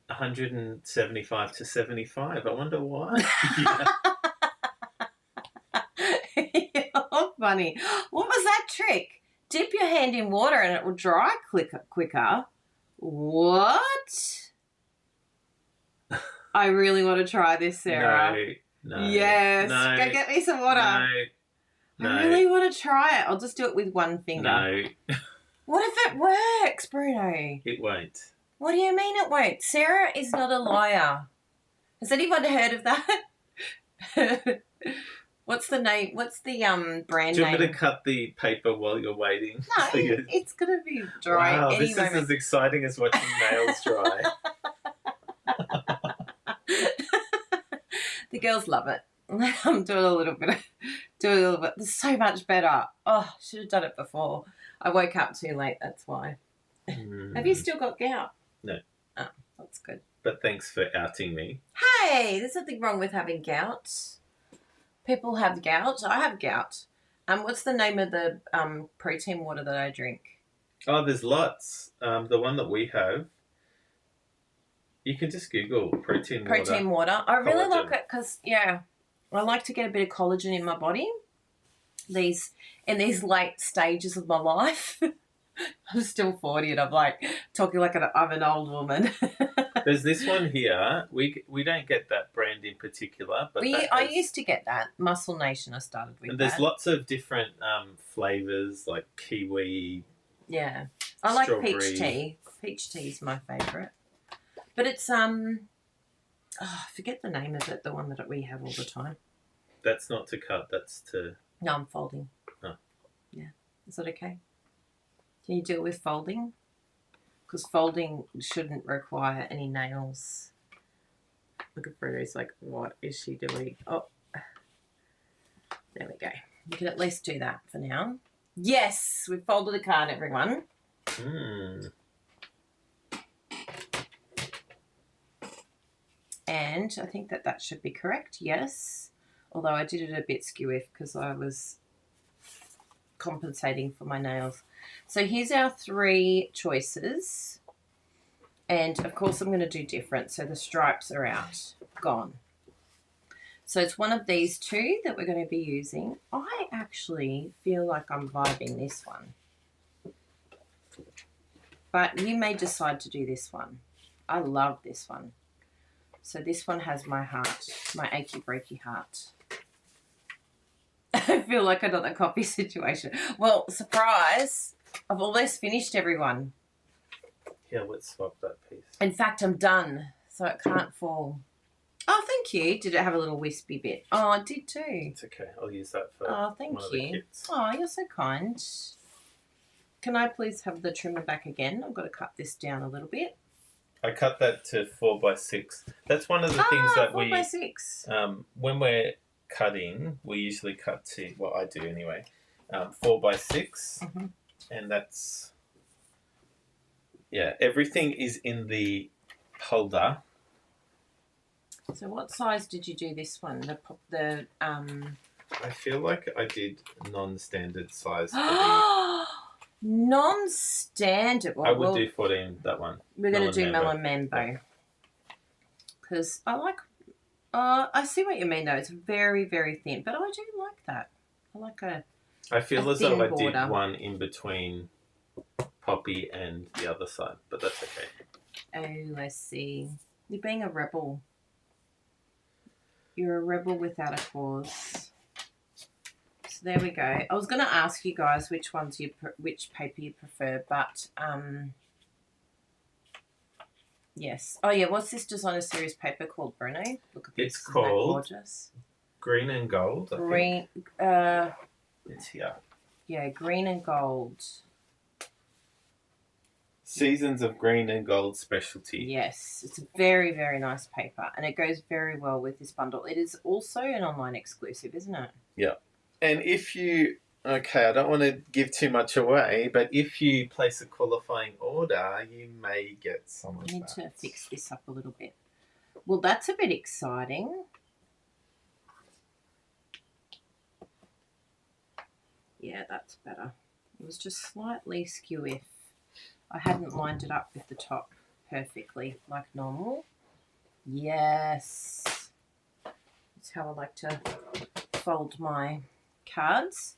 175 to 75. I wonder why. You're funny. What was that trick? Dip your hand in water and it will dry quicker. What? I really want to try this, Sarah. No. Yes. No, go get me some water. No. I really want to try it. I'll just do it with one finger. No. What if it works, Bruno? It won't. What do you mean it won't? Sarah is not a liar. Has anyone heard of that? What's the name? What's the brand name? Do you want me to cut the paper while you're waiting? No, it's going to be dry wow, any this moment. is as exciting as watching nails dry. The girls love it. I'm doing a little bit. It's so much better. Oh, should have done it before. I woke up too late, that's why. Have you still got gout? No. Oh, that's good. But thanks for outing me. Hey, there's nothing wrong with having gout. People have gout. I have gout. What's the name of the protein water that I drink? Oh, there's lots. The one that we have, you can just Google protein water. Protein water. I really Collagen. like it because, yeah, I like to get a bit of collagen in my body. In these late stages of my life. I'm still 40 and I'm like talking like I'm an old woman. There's this one here. We don't get that brand in particular, but I used to get that. Muscle Nation, I started with and that. there's lots of different flavours like kiwi. Yeah. I like strawberry. peach tea. Peach tea is my favourite. But it's, I forget the name of it, the one that we have all the time. That's not to cut, that's to... No, I'm folding. Oh. Yeah. Is that okay? Can you do it with folding? Because folding shouldn't require any nails. Look at Bruno's like, what is she doing? Oh, there we go. You can at least do that for now. Yes, we've folded a card, everyone. And I think that should be correct, yes. Although I did it a bit skewy because I was compensating for my nails. So here's our 3 choices. And, of course, I'm going to do different. So the stripes are out, gone. So it's one of these 2 that we're going to be using. I actually feel like I'm vibing this one. But you may decide to do this one. I love this one. So this one has my heart, my achy breaky heart. I feel like another copy situation. Well, surprise, I've almost finished everyone. Yeah, let's swap that piece. In fact, I'm done, so it can't fall. Oh, thank you. Did it have a little wispy bit? Oh, it did too. It's okay. I'll use that for thank one of the you. kits. Oh, you're so kind. Can I please have the trimmer back again? I've got to cut this down a little bit. I cut that to 4x6. That's one of the things that 4x6. when we're cutting, we usually cut to, well, I do anyway, 4x6, and that's, yeah, everything is in the holder. So what size did you do this one? I feel like I did non-standard size for the... Non-standard. Well, I would do 14, that one. We're going to do Melon Mambo. Because I like... I see what you mean, though. It's very, very thin. But I do like that. I like I feel as though I did border. one in between Poppy and the other side. But that's okay. Oh, I see. You're being a rebel. You're a rebel without a cause. So there we go. I was going to ask you guys which paper you prefer, but yes. Oh yeah, what's this designer series paper called, Bruno? Look at this. It's called gorgeous. Green and Gold. Green. It's here. Yeah, green and gold. Seasons of Green and Gold specialty. Yes, it's a very, very nice paper, and it goes very well with this bundle. It is also an online exclusive, isn't it? Yeah. And if you, okay, I don't want to give too much away, but if you place a qualifying order, you may get some of that. I need to fix this up a little bit. Well, that's a bit exciting. Yeah, that's better. It was just slightly skewy. I hadn't lined it up with the top perfectly like normal. Yes. That's how I like to fold my cards.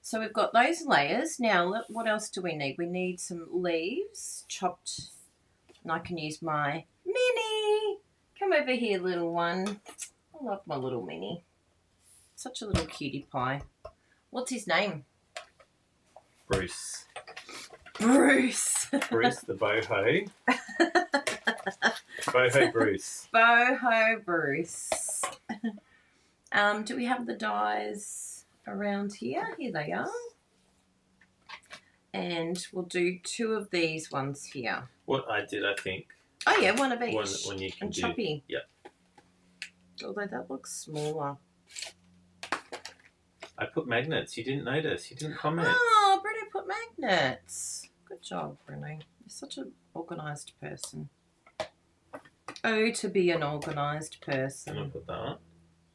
So we've got those layers. Now, what else do we need? We need some leaves chopped. And I can use my mini. Come over here, little one. I love my little mini. Such a little cutie pie. What's his name? Bruce. Bruce. Bruce the boho. Boho Bruce. Boho Bruce. Do we have the dies around here? Here they are. And we'll do 2 of these ones here. What I did, I think. Oh yeah, one of each. One you can and do. choppy. Yeah. Although that looks smaller. I put magnets. You didn't notice. You didn't comment. Oh, Bruno put magnets. Good job, Bruno. You're such an organised person. Oh, to be an organised person. Can I put that?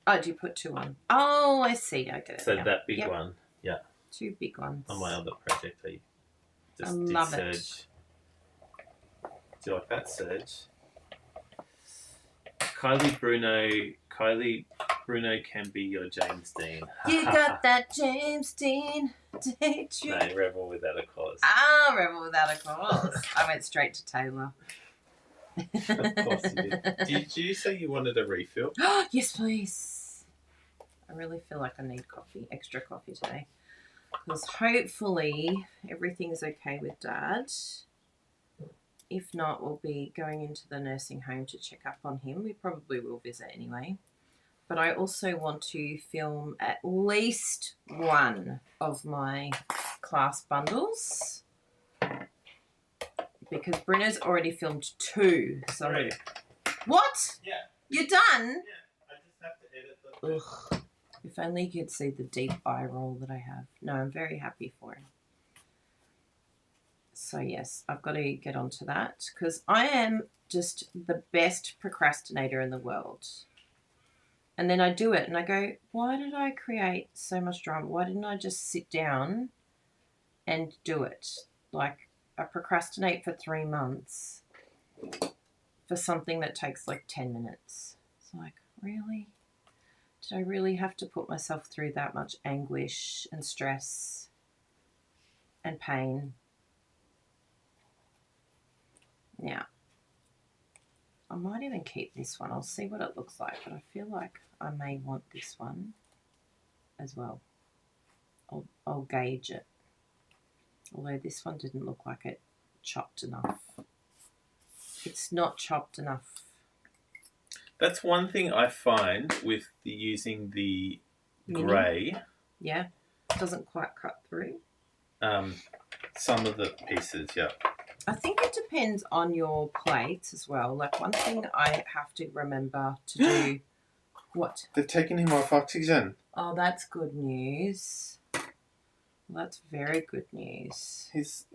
Oh, do you put 2 on? Oh, I see. I get it. So now. that big one. Yeah. 2 big ones. On my other project, I just did love Serge. it. Do you like that, Serge? Kylie+Bruno can be your James Dean. You got that James Dean, did you? No, Rebel Without a Cause. Ah, Rebel Without a Cause. I went straight to Taylor. Of course you did. Did you say you wanted a refill? Yes, please. I really feel like I need extra coffee today. Because hopefully everything's okay with Dad. If not, we'll be going into the nursing home to check up on him. We probably will visit anyway. But I also want to film at least 1 of my class bundles. Because Bruno's already filmed 2. So Right. What? Yeah. You're done? Yeah. I just have to edit the... Ugh. If only you could see the deep eye roll that I have. No, I'm very happy for him. So yes, I've got to get onto that because I am just the best procrastinator in the world. And then I do it and I go, why did I create so much drama? Why didn't I just sit down and do it? Like, I procrastinate for 3 months for something that takes like 10 minutes. It's like, really? Did I really have to put myself through that much anguish and stress and pain? Yeah. I might even keep this one. I'll see what it looks like, but I feel like I may want this one as well. I'll gauge it. Although this one didn't look like it chopped enough. It's not chopped enough. That's one thing I find with using the grey. Yeah, it doesn't quite cut through. Some of the pieces, yeah. I think it depends on your plate as well. Like, one thing I have to remember to do. What? They've taken him off oxygen. Oh, that's good news. Well, that's very good news. He's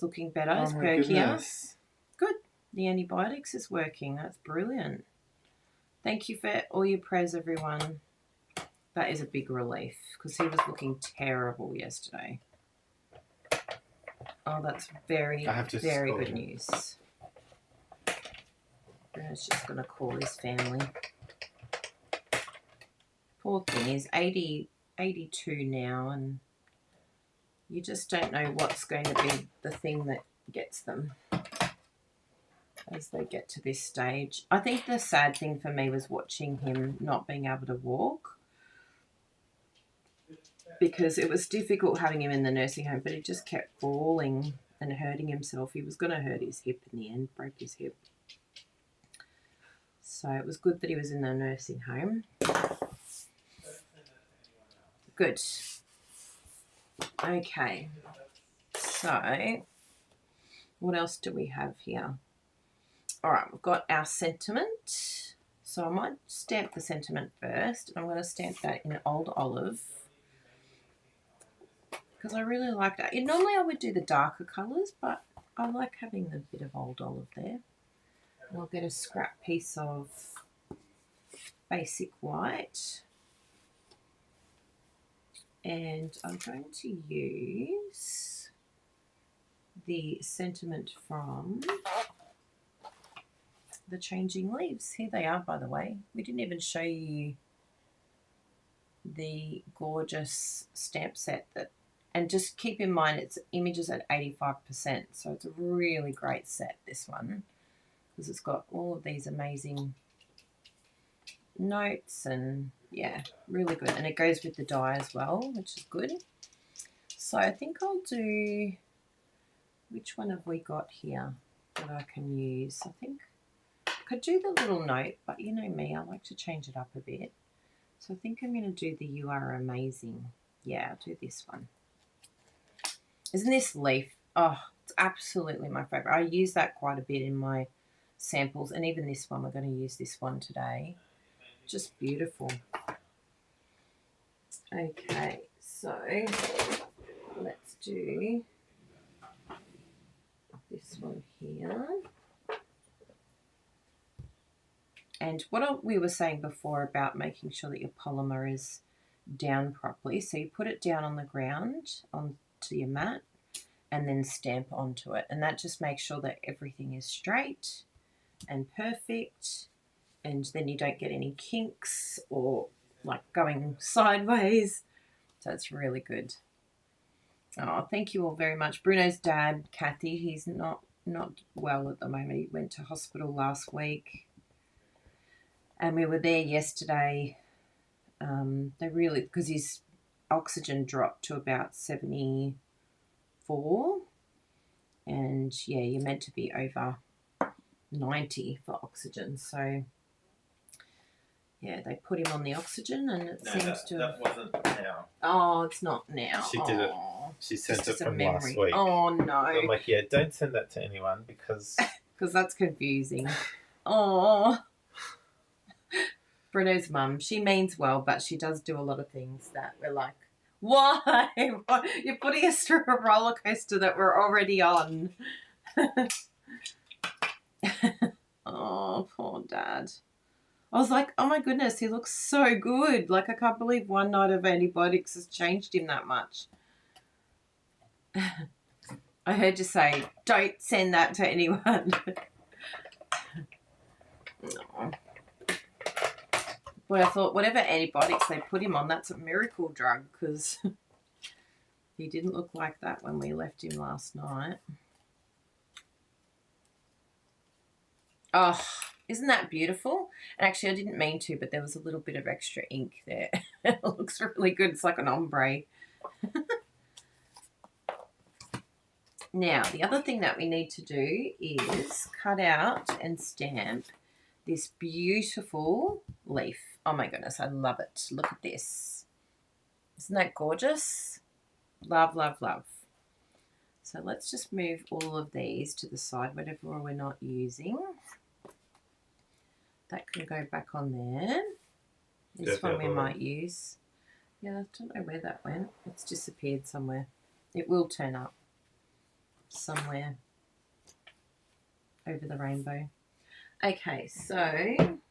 looking better. He's my perkier. goodness. Good. The antibiotics is working. That's brilliant. Thank you for all your prayers, everyone. That is a big relief because he was looking terrible yesterday. Oh, that's very, very good news. Bruno's just going to call his family. Poor thing, he's 82 now, and you just don't know what's going to be the thing that gets them as they get to this stage. I think the sad thing for me was watching him not being able to walk, because it was difficult having him in the nursing home, but he just kept falling and hurting himself. He was going to hurt his hip in the end, broke his hip. So it was good that he was in the nursing home. Good. Okay. So what else do we have here? All right, we've got our sentiment. So I might stamp the sentiment first. And I'm going to stamp that in Old Olive, because I really like that. Normally I would do the darker colours, but I like having the bit of Old Olive there. And I'll get a scrap piece of basic white. And I'm going to use the sentiment from the Changing Leaves. Here they are, by the way. We didn't even show you the gorgeous stamp set that. And just keep in mind, it's images at 85%. So it's a really great set, this one, because it's got all of these amazing notes and, yeah, really good. And it goes with the die as well, which is good. So I think I'll do, which one have we got here that I can use? I think I could do the little note, but you know me, I like to change it up a bit. So I think I'm going to do the You Are Amazing. Yeah, I'll do this one. Isn't this leaf? Oh, it's absolutely my favourite. I use that quite a bit in my samples, and even this one, we're going to use this one today. Just beautiful. Okay, so let's do this one here. And what we were saying before about making sure that your polymer is down properly. So you put it down on the ground, onto your mat, and then stamp onto it. And that just makes sure that everything is straight and perfect. And then you don't get any kinks or like going sideways. So it's really good. Oh, thank you all very much. Bruno's dad, Kathy, he's not well at the moment. He went to hospital last week. And we were there yesterday. They really, because his oxygen dropped to about 74. And yeah, you're meant to be over 90 for oxygen. So yeah, they put him on the oxygen, and it seems to. That wasn't now. Oh, it's not now. She did it. She sent it from last week. Oh no! I'm like, yeah, don't send that to anyone because that's confusing. Oh, Bruno's mum. She means well, but she does do a lot of things that we're like, Why? You're putting us through a roller coaster that we're already on. Oh, poor Dad. I was like, oh my goodness, he looks so good. Like, I can't believe one night of antibiotics has changed him that much. I heard you say, don't send that to anyone. No. But I thought, whatever antibiotics they put him on, that's a miracle drug, because he didn't look like that when we left him last night. Oh, isn't that beautiful? And actually, I didn't mean to, but there was a little bit of extra ink there. It looks really good. It's like an ombre. Now, the other thing that we need to do is cut out and stamp this beautiful leaf. Oh my goodness, I love it. Look at this. Isn't that gorgeous? Love, love, love. So let's just move all of these to the side, whatever we're not using. That can go back on there. This one we might use. Yeah, I don't know where that went. It's disappeared somewhere. It will turn up somewhere over the rainbow. Okay, so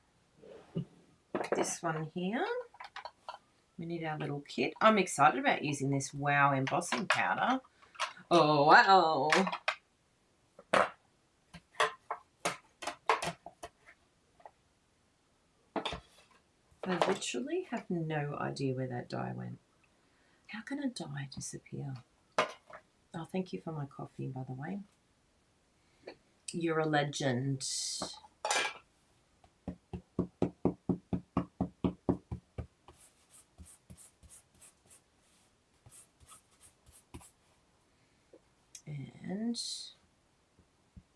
this one here. We need our little kit. I'm excited about using this Wow embossing powder. Oh, wow. I literally have no idea where that dye went. How can a dye disappear? Oh, thank you for my coffee, by the way. You're a legend. And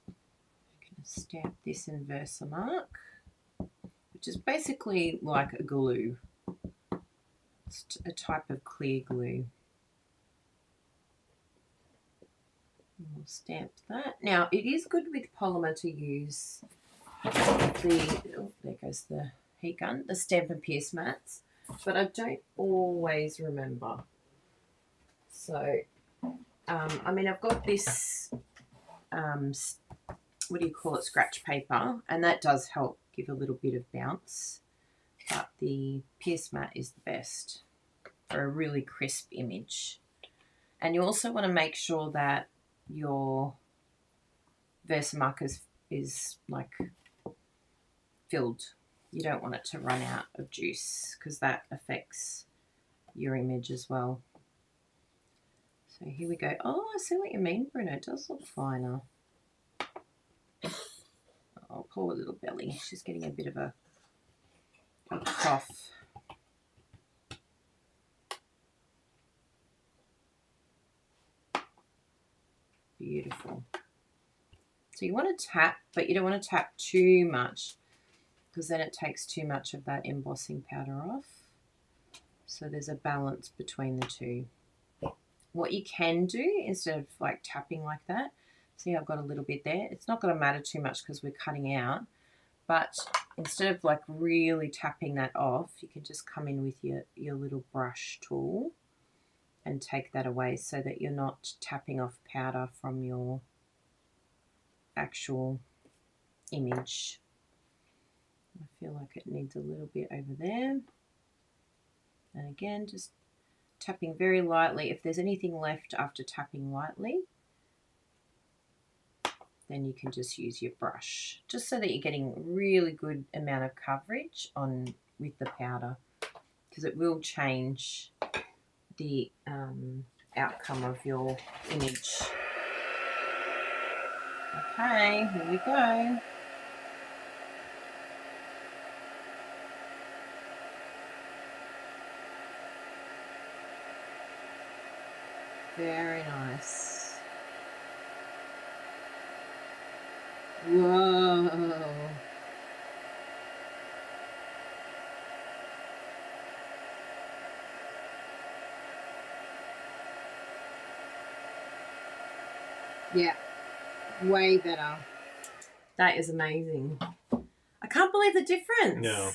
I'm going to stamp this in Versamark, which is basically like a glue. It's a type of clear glue. And we'll stamp that. Now, it is good with polymer to use the, oh, there goes the heat gun, the Stamp and Pierce mats, but I don't always remember. So, I mean, I've got this, what do you call it, scratch paper, and that does help give a little bit of bounce, but the Pierce mat is the best for a really crisp image. And you also want to make sure that your Versamark is like filled. You don't want it to run out of juice because that affects your image as well. So here we go. Oh, I see what you mean, Bruno. It does look finer. Oh, poor little belly. She's getting a bit of a cough. Beautiful. So you want to tap, but you don't want to tap too much because then it takes too much of that embossing powder off. So there's a balance between the two. What you can do instead of like tapping like that, see I've got a little bit there. It's not going to matter too much because we're cutting out, but instead of like really tapping that off, you can just come in with your little brush tool and take that away so that you're not tapping off powder from your actual image. I feel like it needs a little bit over there. And again, just tapping very lightly. If there's anything left after tapping lightly, then you can just use your brush, just so that you're getting really good amount of coverage on with the powder, because it will change the outcome of your image. Okay, here we go. Very nice. Whoa. Yeah, way better. That is amazing. I can't believe the difference. No.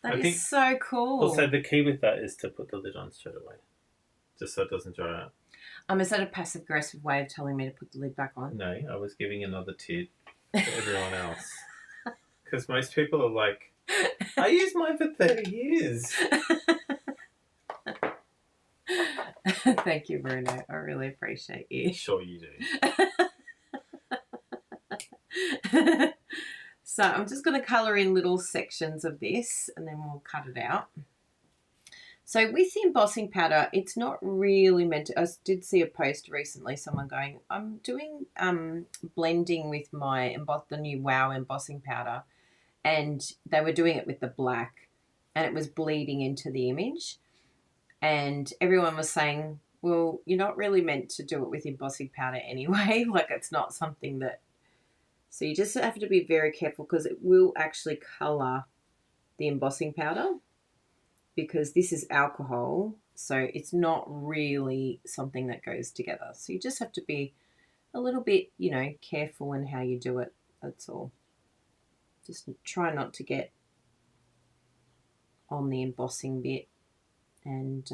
That is so cool. Also, the key with that is to put the lid on straight away. just so it doesn't dry out. Is that a passive-aggressive way of telling me to put the lid back on? No, I was giving another tit to everyone else. Because most people are like, I used mine for 30 years. Thank you, Bruno. I really appreciate you. Sure you do. So I'm just going to colour in little sections of this and then we'll cut it out. So with the embossing powder, it's not really meant to... I did see a post recently, someone going, I'm doing blending with the new Wow embossing powder, and they were doing it with the black and it was bleeding into the image. And everyone was saying, well, you're not really meant to do it with embossing powder anyway. Like, it's not something that... So you just have to be very careful because it will actually colour the embossing powder, because this is alcohol, so it's not really something that goes together. So you just have to be a little bit, careful in how you do it. That's all. Just try not to get on the embossing bit, and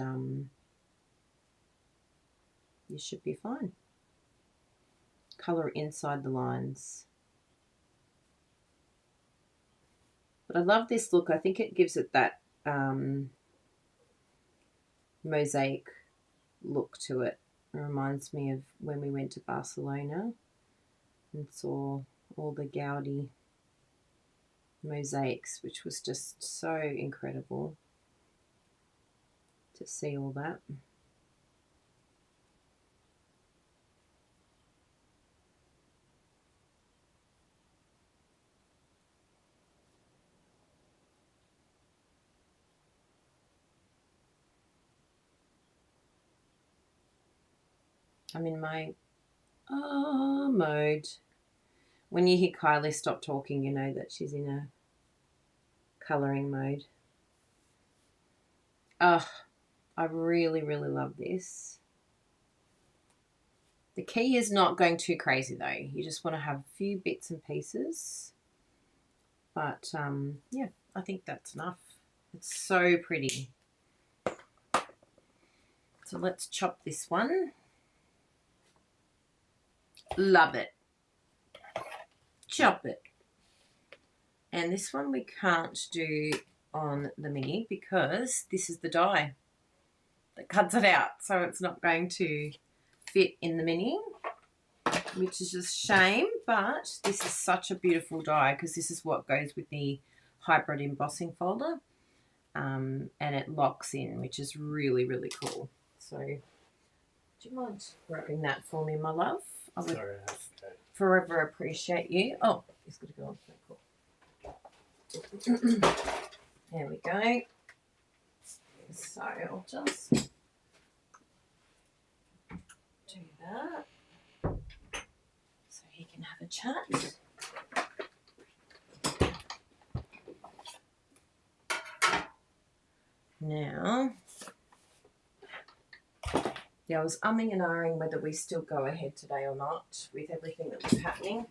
you should be fine. Colour inside the lines. But I love this look. I think it gives it that mosaic look to it. It reminds me of when we went to Barcelona and saw all the Gaudi mosaics, which was just so incredible to see all that. I'm in my mode. When you hear Kylie stop talking, you know that she's in a colouring mode. I really, really love this. The key is not going too crazy though. You just want to have a few bits and pieces. But yeah, I think that's enough. It's so pretty. So let's chop this one. Love it. Chop it. And this one we can't do on the mini because this is the die that cuts it out, so it's not going to fit in the mini, which is just shame. But this is such a beautiful die because this is what goes with the hybrid embossing folder, and it locks in, which is really, really cool. So do you mind grabbing that for me, my love? I would forever appreciate you. Oh, it's got to go on. Cool. There we go. So I'll just do that so he can have a chat. Now, yeah, I was umming and ahhing whether we still go ahead today or not with everything that was happening.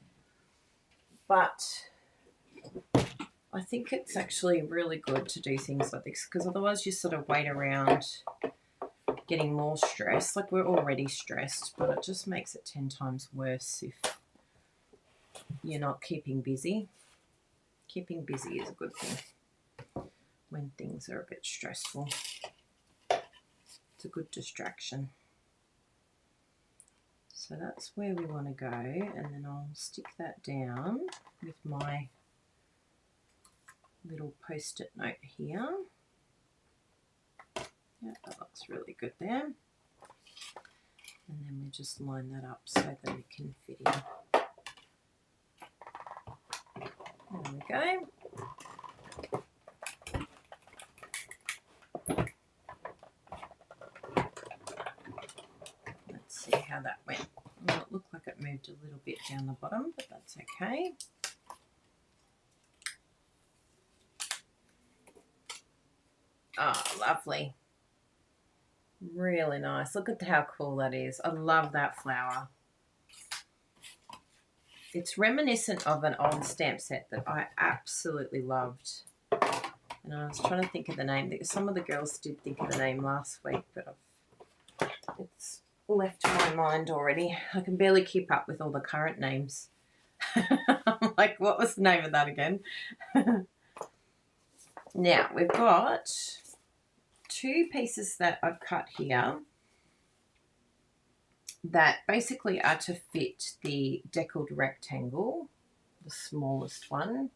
But I think it's actually really good to do things like this because otherwise you sort of wait around getting more stressed. Like, we're already stressed, but it just makes it 10 times worse if you're not keeping busy. Keeping busy is a good thing when things are a bit stressful. It's a good distraction. So that's where we want to go, and then I'll stick that down with my little post-it note here. Yeah, that looks really good there. And then we just line that up so that it can fit in. There we go. Let's see how that went. Well, it looked like it moved a little bit down the bottom, but that's okay. Oh, lovely. Really nice. Look at how cool that is. I love that flower. It's reminiscent of an old stamp set that I absolutely loved. And I was trying to think of the name. Some of the girls did think of the name last week, but I've It's left my mind already. I can barely keep up with all the current names. I'm like, what was the name of that again? Now, we've got 2 pieces that I've cut here that basically are to fit the deckled rectangle, the smallest one.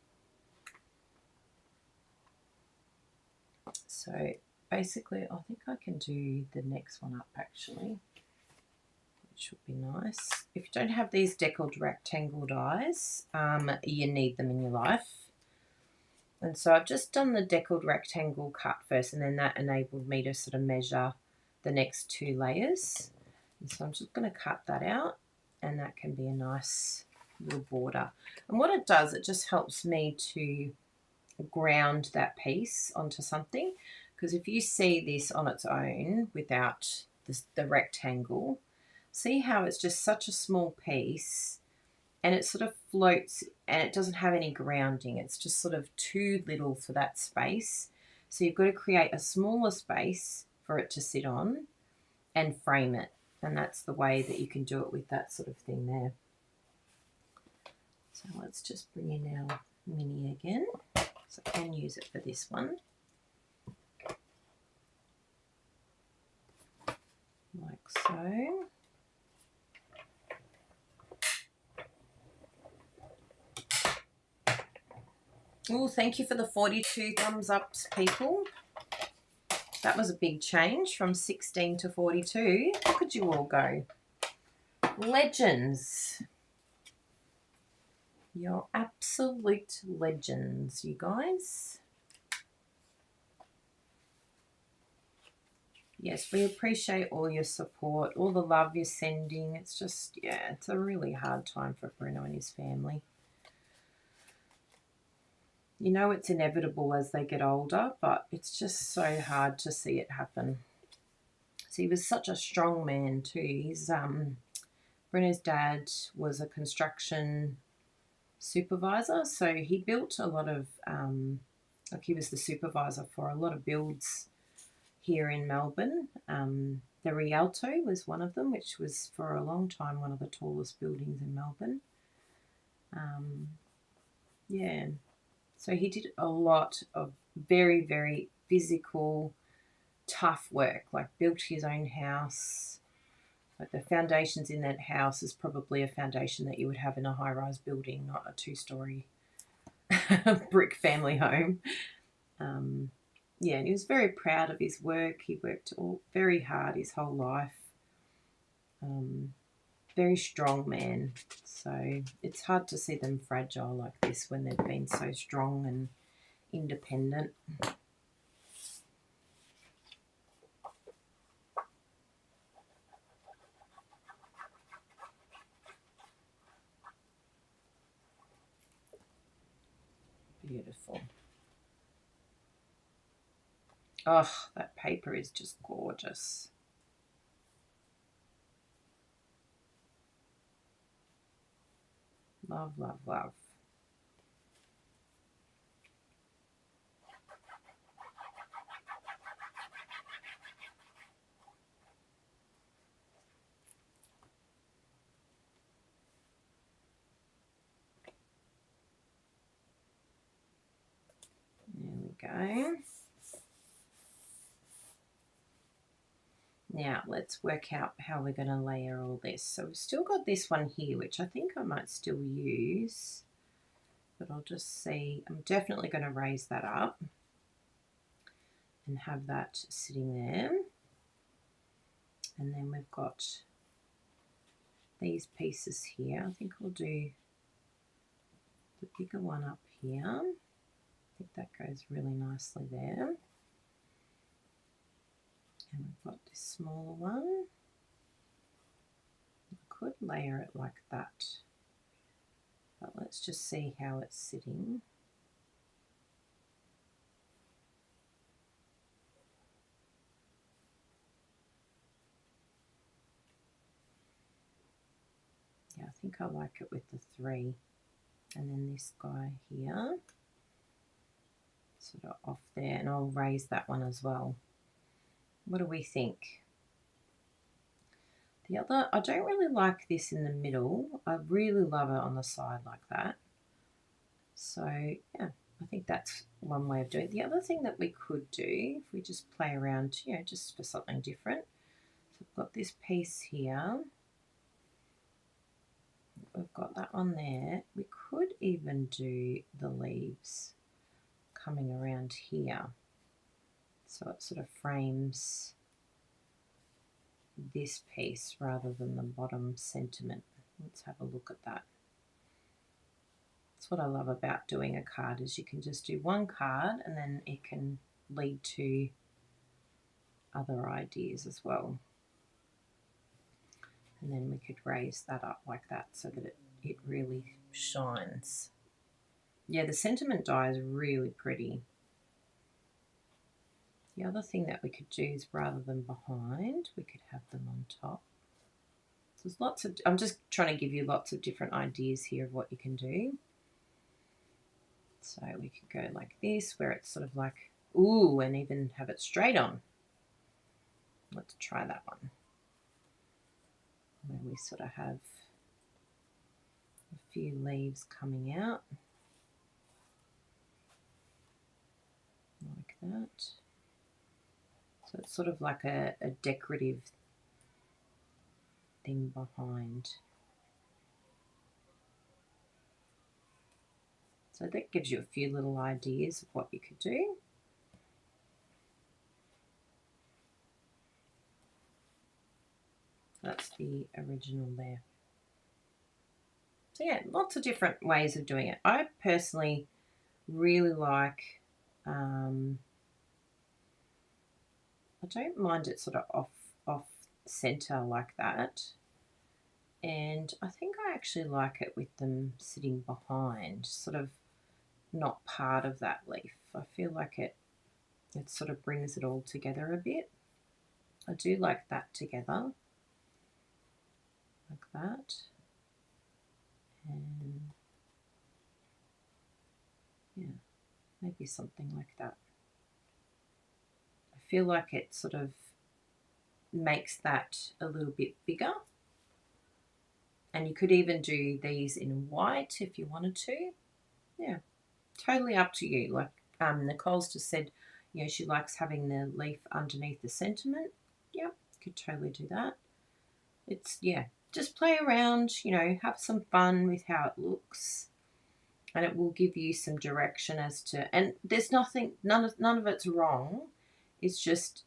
So basically, I think I can do the next one up actually, which would be nice. If you don't have these deckled rectangle dies, you need them in your life. And so I've just done the deckled rectangle cut first, and then that enabled me to sort of measure the next 2 layers. And so I'm just going to cut that out, and that can be a nice little border. And what it does, it just helps me to ground that piece onto something, because if you see this on its own without the rectangle, see how it's just such a small piece and it sort of floats and it doesn't have any grounding. It's just sort of too little for that space. So you've got to create a smaller space for it to sit on and frame it. And that's the way that you can do it with that sort of thing there. So let's just bring in our mini again. So I can use it for this one. Like so. Oh, thank you for the 42 thumbs ups, people. That was a big change from 16 to 42. How could you all go? Legends. You're absolute legends, you guys. Yes, we appreciate all your support, all the love you're sending. It's just, yeah, it's a really hard time for Bruno and his family. You know it's inevitable as they get older, but it's just so hard to see it happen. So he was such a strong man too. He's Bruno's dad was a construction supervisor, so he built a lot of like he was the supervisor for a lot of builds here in Melbourne. The Rialto was one of them, which was for a long time one of the tallest buildings in Melbourne. Yeah. So he did a lot of very, very physical, tough work, like built his own house. Like the foundations in that house is probably a foundation that you would have in a high-rise building, not a 2-story brick family home. Yeah, and he was very proud of his work. He worked very hard his whole life. Very strong man. So it's hard to see them fragile like this when they've been so strong and independent. Beautiful. Oh, that paper is just gorgeous. Love, love, love. There we go. Now let's work out how we're going to layer all this. So we've still got this one here, which I think I might still use, but I'll just see. I'm definitely going to raise that up and have that sitting there. And then we've got these pieces here. I think I'll do the bigger one up here. I think that goes really nicely there. And we've got this smaller one. I could layer it like that, but let's just see how it's sitting. Yeah, I think I like it with the 3. And then this guy here, sort of off there, and I'll raise that one as well. What do we think? The other, I don't really like this in the middle. I really love it on the side like that. So yeah, I think that's one way of doing it. The other thing that we could do, if we just play around, you know, just for something different. So I've got this piece here. We've got that on there. We could even do the leaves coming around here. So it sort of frames this piece rather than the bottom sentiment. Let's have a look at that. That's what I love about doing a card, is you can just do one card and then it can lead to other ideas as well. And then we could raise that up like that so that it really shines. Yeah, the sentiment die is really pretty. The other thing that we could do is, rather than behind, we could have them on top. So there's lots of, I'm just trying to give you lots of different ideas here of what you can do. So we could go like this, where it's sort of like, ooh, and even have it straight on. Let's try that one. Where we sort of have a few leaves coming out. Like that. So it's sort of like a decorative thing behind. So that gives you a few little ideas of what you could do. That's the original there. So yeah, lots of different ways of doing it. I personally really like, I don't mind it sort of off center like that. And I think I actually like it with them sitting behind, sort of not part of that leaf. I feel like it sort of brings it all together a bit. I do like that together, like that. And yeah, maybe something like that. I feel like it sort of makes that a little bit bigger. And you could even do these in white if you wanted to. Yeah, totally up to you. Like Nicole's just said, you know, she likes having the leaf underneath the sentiment. Yeah, could totally do that. It's, yeah, just play around, you know, have some fun with how it looks. And it will give you some direction as to, and there's nothing, none of it's wrong. It's just,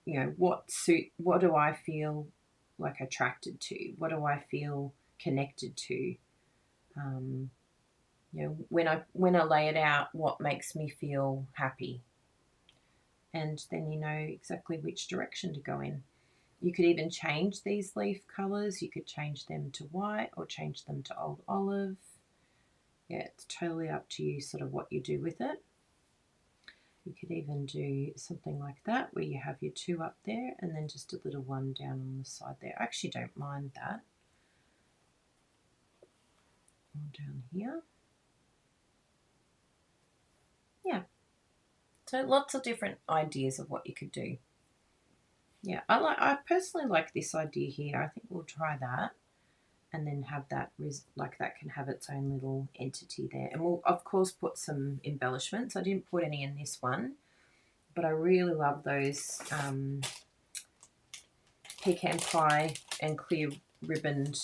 you know, what do I feel like attracted to? What do I feel connected to? You know, when I lay it out, what makes me feel happy? And then you know exactly which direction to go in. You could even change these leaf colours. You could change them to white or change them to old olive. Yeah, it's totally up to you sort of what you do with it. You could even do something like that where you have your two up there and then just a little one down on the side there. I actually don't mind that. One down here. Yeah. So lots of different ideas of what you could do. Yeah, I personally like this idea here. I think we'll try that. And then have that, like that can have its own little entity there. And we'll, of course, put some embellishments. I didn't put any in this one, but I really love those pecan pie and clear ribboned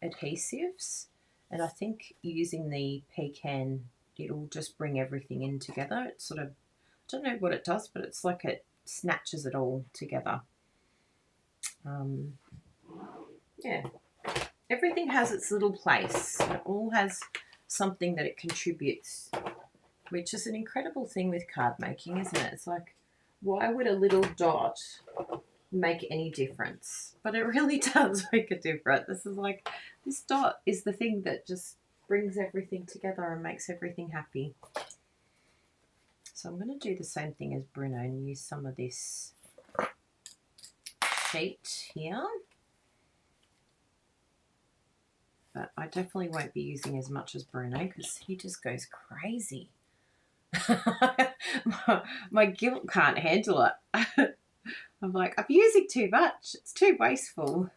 adhesives. And I think using the pecan, it'll just bring everything in together. It's sort of, I don't know what it does, but it's like it snatches it all together. Yeah. Everything has its little place. It all has something that it contributes, which is an incredible thing with card making, isn't it? It's like, why would a little dot make any difference? But it really does make a difference. This is like, this dot is the thing that just brings everything together and makes everything happy. So I'm going to do the same thing as Bruno and use some of this sheet here. But I definitely won't be using as much as Bruno because he just goes crazy. my guilt can't handle it. I'm like, I'm using too much. It's too wasteful.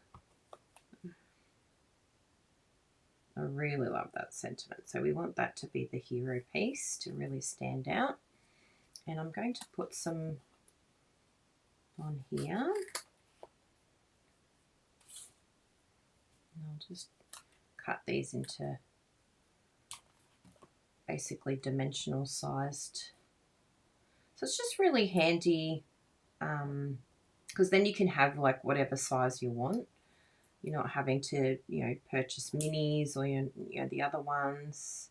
I really love that sentiment. So we want that to be the hero piece to really stand out. And I'm going to put some on here. And I'll just cut these into basically dimensional sized. So it's just really handy because then you can have like whatever size you want. You're not having to, you know, purchase minis or, you know, the other ones.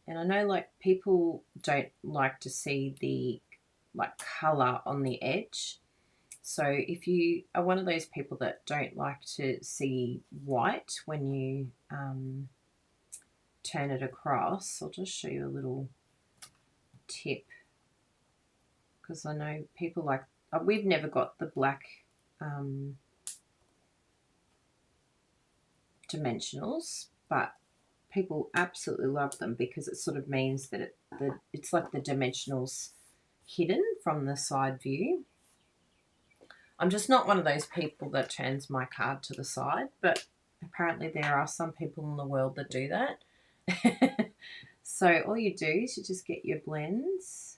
And I know like people don't like to see the like colour on the edge. So if you are one of those people that don't like to see white when you turn it across, I'll just show you a little tip, because I know people like, we've never got the black dimensionals, but people absolutely love them because it sort of means that it's like the dimensionals hidden from the side view. I'm just not one of those people that turns my card to the side, but apparently there are some people in the world that do that. So all you do is you just get your blends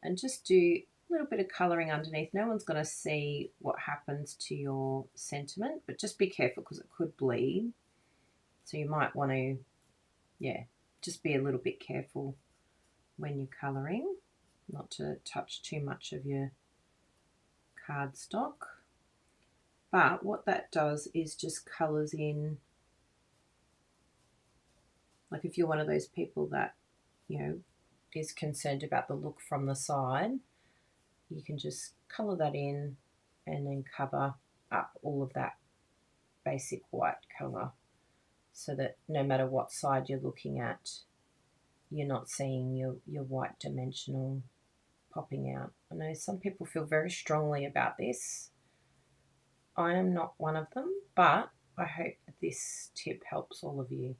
and just do a little bit of colouring underneath. No one's going to see what happens to your sentiment, but just be careful because it could bleed. So you might want to, yeah, just be a little bit careful when you're colouring, not to touch too much of your cardstock. But what that does is just colours in, like if you're one of those people that, you know, is concerned about the look from the side, you can just colour that in and then cover up all of that basic white colour so that no matter what side you're looking at, you're not seeing your white dimensional popping out. I know some people feel very strongly about this. I am not one of them, but I hope that this tip helps all of you.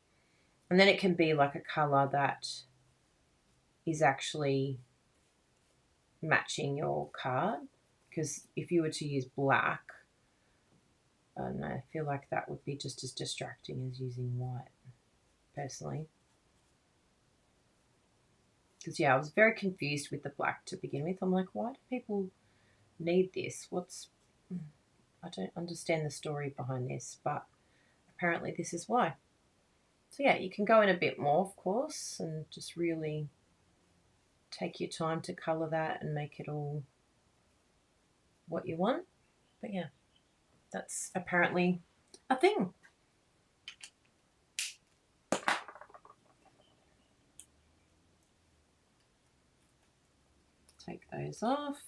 And then it can be like a colour that is actually matching your card, because if you were to use black, I don't know, I feel like that would be just as distracting as using white, personally. Because, yeah, I was very confused with the black to begin with. I'm like, why do people need this? I don't understand the story behind this, but apparently this is why. So, yeah, you can go in a bit more, of course, and just really take your time to colour that and make it all what you want. But, yeah, that's apparently a thing. Take those off.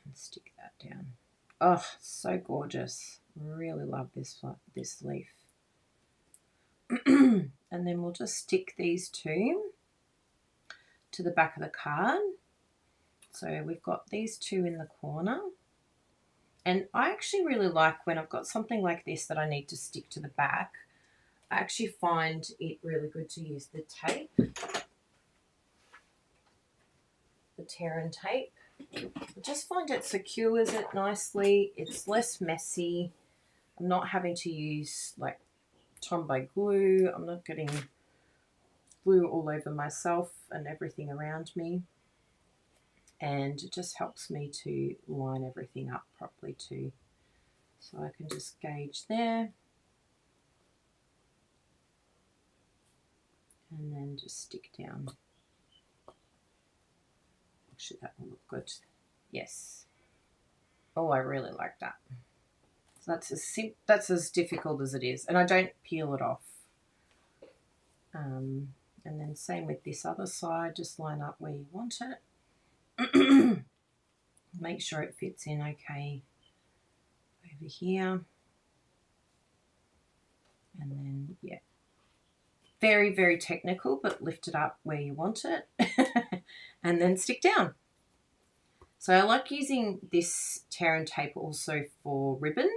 And stick that down. Oh, so gorgeous. Really love this leaf. And then we'll just stick these two to the back of the card. So we've got these two in the corner. And I actually really like when I've got something like this that I need to stick to the back, I actually find it really good to use the tape, the tear and tape. I just find it secures it nicely. It's less messy. I'm not having to use like Tombow glue. I'm not getting glue all over myself and everything around me. And it just helps me to line everything up properly too. So I can just gauge there. And then just stick down. Actually, that will look good. Yes. Oh, I really like that. So that's as difficult as it is. And I don't peel it off. And then same with this other side. Just line up where you want it. Make sure it fits in okay over here. And then, yeah. Very, very technical, but lift it up where you want it. And then stick down. So I like using this tear and tape also for ribbon.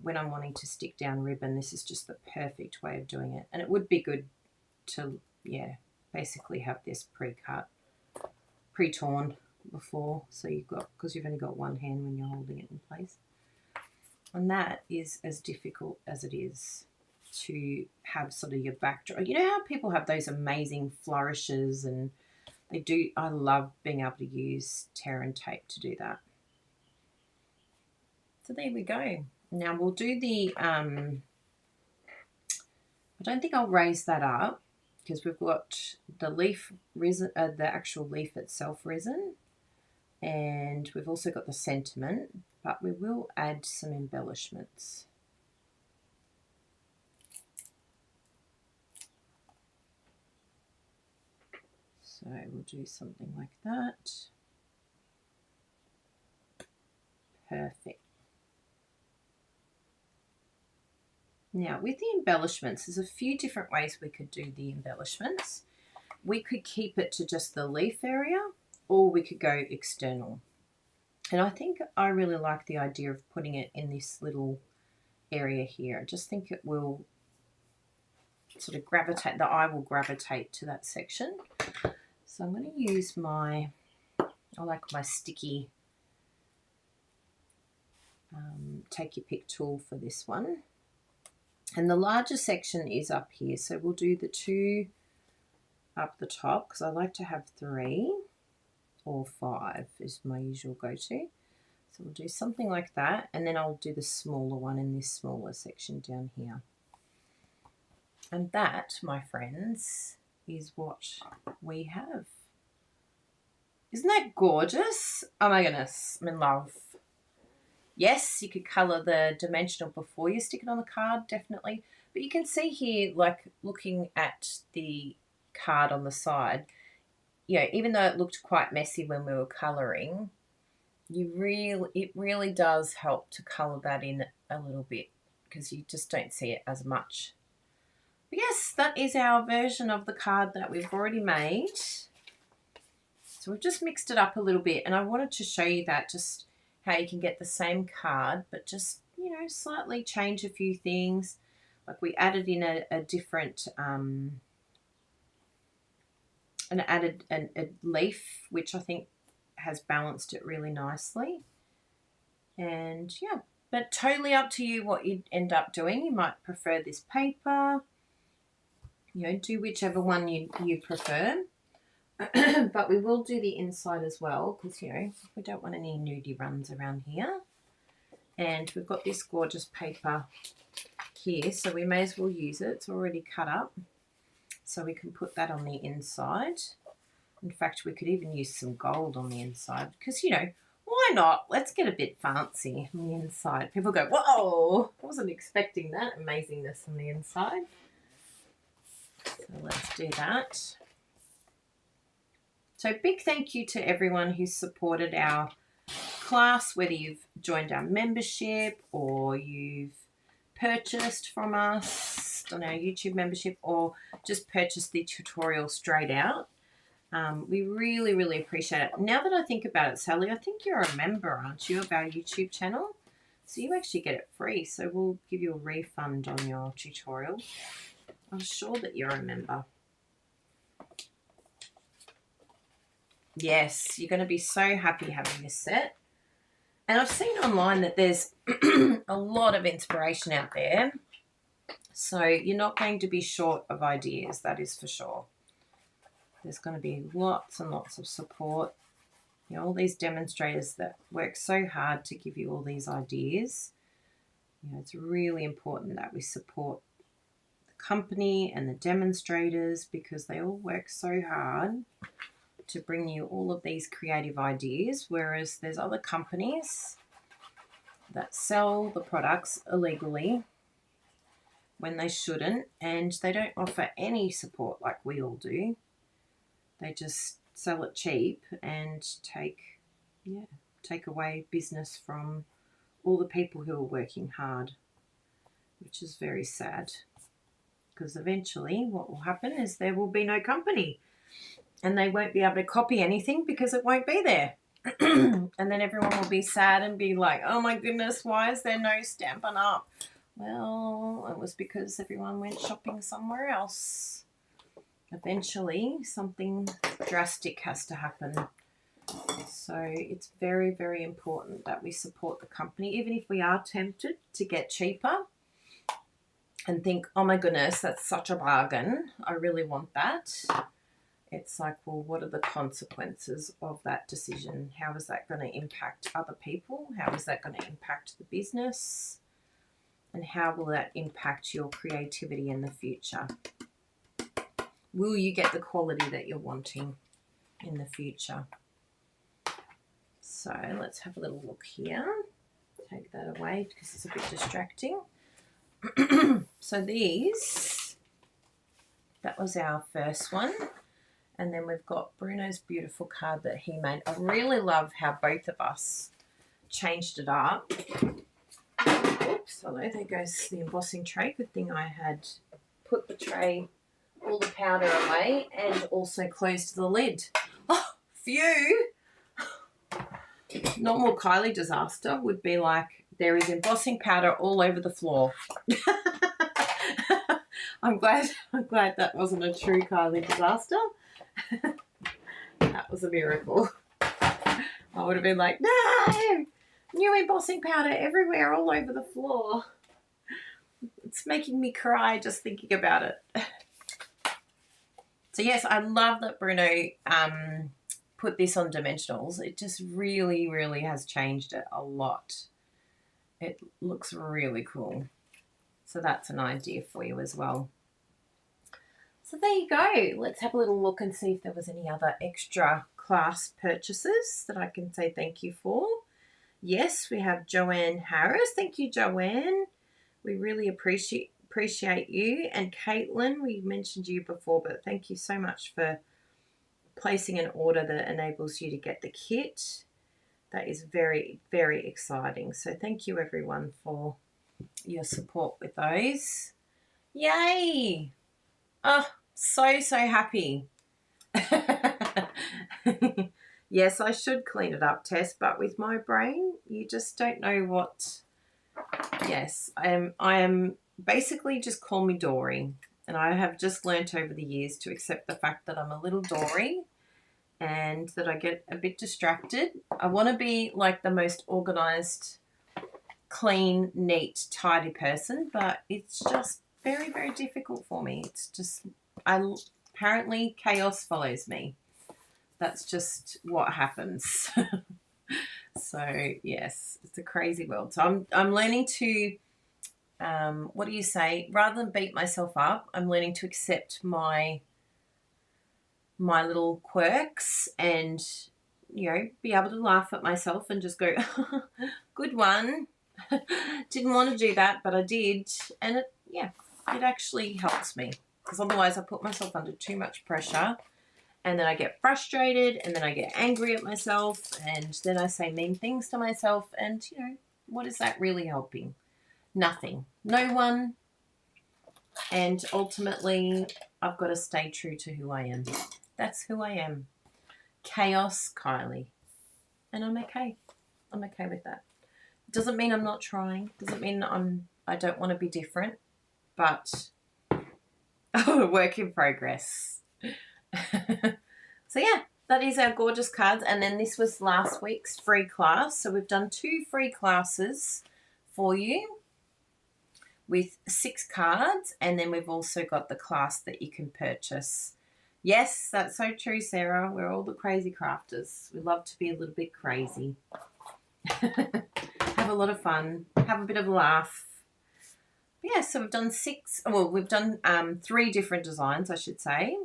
When I'm wanting to stick down ribbon, this is just the perfect way of doing it. And it would be good to, yeah, basically have this pre-cut, pre-torn before, so you've got, because you've only got one hand when you're holding it in place. And that is as difficult as it is to have sort of your backdrop. You know how people have those amazing flourishes, and they do. I love being able to use tear and tape to do that. So there we go. Now we'll do the, I don't think I'll raise that up because we've got the leaf resin, the actual leaf itself resin, and we've also got the sentiment, but we will add some embellishments. So we'll do something like that. Perfect. Now with the embellishments, there's a few different ways we could do the embellishments. We could keep it to just the leaf area, or we could go external. And I think I really like the idea of putting it in this little area here. I just think it will sort of gravitate, the eye will gravitate to that section. So I'm going to use my, I like my sticky take your pick tool for this one. And the larger section is up here, so we'll do the 2 up the top, because I like to have 3 or 5 is my usual go-to. So we'll do something like that, and then I'll do the smaller one in this smaller section down here. And that, my friends, is what we have. Isn't that gorgeous? Oh my goodness, I'm in love. Yes, you could colour the dimensional before you stick it on the card, definitely. But you can see here, like looking at the card on the side, you know, even though it looked quite messy when we were colouring, it really does help to colour that in a little bit, because you just don't see it as much. But yes, that is our version of the card that we've already made. So we've just mixed it up a little bit, and I wanted to show you that, just how you can get the same card, but just, you know, slightly change a few things. Like we added in a different, and added a leaf, which I think has balanced it really nicely. And yeah, but totally up to you what you end up doing. You might prefer this paper, you know, do whichever one you prefer. But we will do the inside as well, because, you know, we don't want any nudie runs around here. And we've got this gorgeous paper here, so we may as well use it. It's already cut up, so we can put that on the inside. In fact, we could even use some gold on the inside, because, you know, why not? Let's get a bit fancy on the inside. People go, whoa, I wasn't expecting that amazingness on the inside. So let's do that. So big thank you to everyone who's supported our class, whether you've joined our membership or you've purchased from us on our YouTube membership, or just purchased the tutorial straight out. We really, really appreciate it. Now that I think about it, Sally, I think you're a member, aren't you, of our YouTube channel? So you actually get it free. So we'll give you a refund on your tutorial. I'm sure that you're a member. Yes, you're going to be so happy having this set. And I've seen online that there's a lot of inspiration out there. So you're not going to be short of ideas, that is for sure. There's going to be lots and lots of support. You know, all these demonstrators that work so hard to give you all these ideas. You know, it's really important that we support the company and the demonstrators, because they all work so hard to bring you all of these creative ideas, whereas there's other companies that sell the products illegally when they shouldn't, and they don't offer any support like we all do. They just sell it cheap and take away business from all the people who are working hard, which is very sad, because eventually what will happen is there will be no company. And they won't be able to copy anything because it won't be there. And then everyone will be sad and be like, oh my goodness, why is there no Stampin' Up? Well, it was because everyone went shopping somewhere else. Eventually, something drastic has to happen So it's very, very important that we support the company, even if we are tempted to get cheaper and think, oh my goodness, that's such a bargain. I really want that. It's like, well, what are the consequences of that decision? How is that going to impact other people? How is that going to impact the business? And how will that impact your creativity in the future? Will you get the quality that you're wanting in the future? So let's have a little look here. Take that away because it's a bit distracting. So these, that was our first one. And then we've got Bruno's beautiful card that he made. I really love how both of us changed it up. Oops, hello, there goes the embossing tray. Good thing I had put the tray, all the powder away, and also closed the lid. Oh, phew! Normal Kylie disaster would be like, there is embossing powder all over the floor. I'm glad that wasn't a true Kylie disaster. That was a miracle. I would have been like, no! New embossing powder everywhere, all over the floor. It's making me cry just thinking about it. So yes, I love that Bruno put this on dimensionals. It just really, really has changed it a lot. It looks really cool. So that's an idea for you as well. So there you go. Let's have a little look and see if there was any other extra class purchases that I can say thank you for. Yes, we have Joanne Harris. Thank you, Joanne. We really appreciate you. And Caitlin, we mentioned you before, but thank you so much for placing an order that enables you to get the kit. That is very, very exciting. So thank you, everyone, for your support with those. Yay! Oh, so happy. Yes, I should clean it up, Tess, but with my brain, you just don't know what. Yes, I am basically, just call me Dory. And I have just learnt over the years to accept the fact that I'm a little Dory and that I get a bit distracted. I want to be like the most organised, clean, neat, tidy person, but it's just very, very difficult for me. It's just, apparently chaos follows me. That's just what happens. So yes, it's a crazy world. So I'm learning to, what do you say? Rather than beat myself up, I'm learning to accept my little quirks and, you know, be able to laugh at myself and just go, good one. Didn't want to do that, but I did. And it actually helps me, because otherwise I put myself under too much pressure. And then I get frustrated, and then I get angry at myself, and then I say mean things to myself. And, you know, what is that really helping? Nothing. No one. And ultimately, I've got to stay true to who I am. That's who I am. Chaos Kylie. And I'm okay. I'm okay with that. Doesn't mean I'm not trying. Doesn't mean I don't want to be different. But work in progress. So yeah, that is our gorgeous cards. And then this was last week's free class. So we've done 2 free classes for you with 6 cards. And then we've also got the class that you can purchase. Yes, that's so true, Sarah. We're all the crazy crafters. We love to be a little bit crazy. Have a lot of fun. Have a bit of a laugh. Yeah, so we've done 3 different designs, I should say.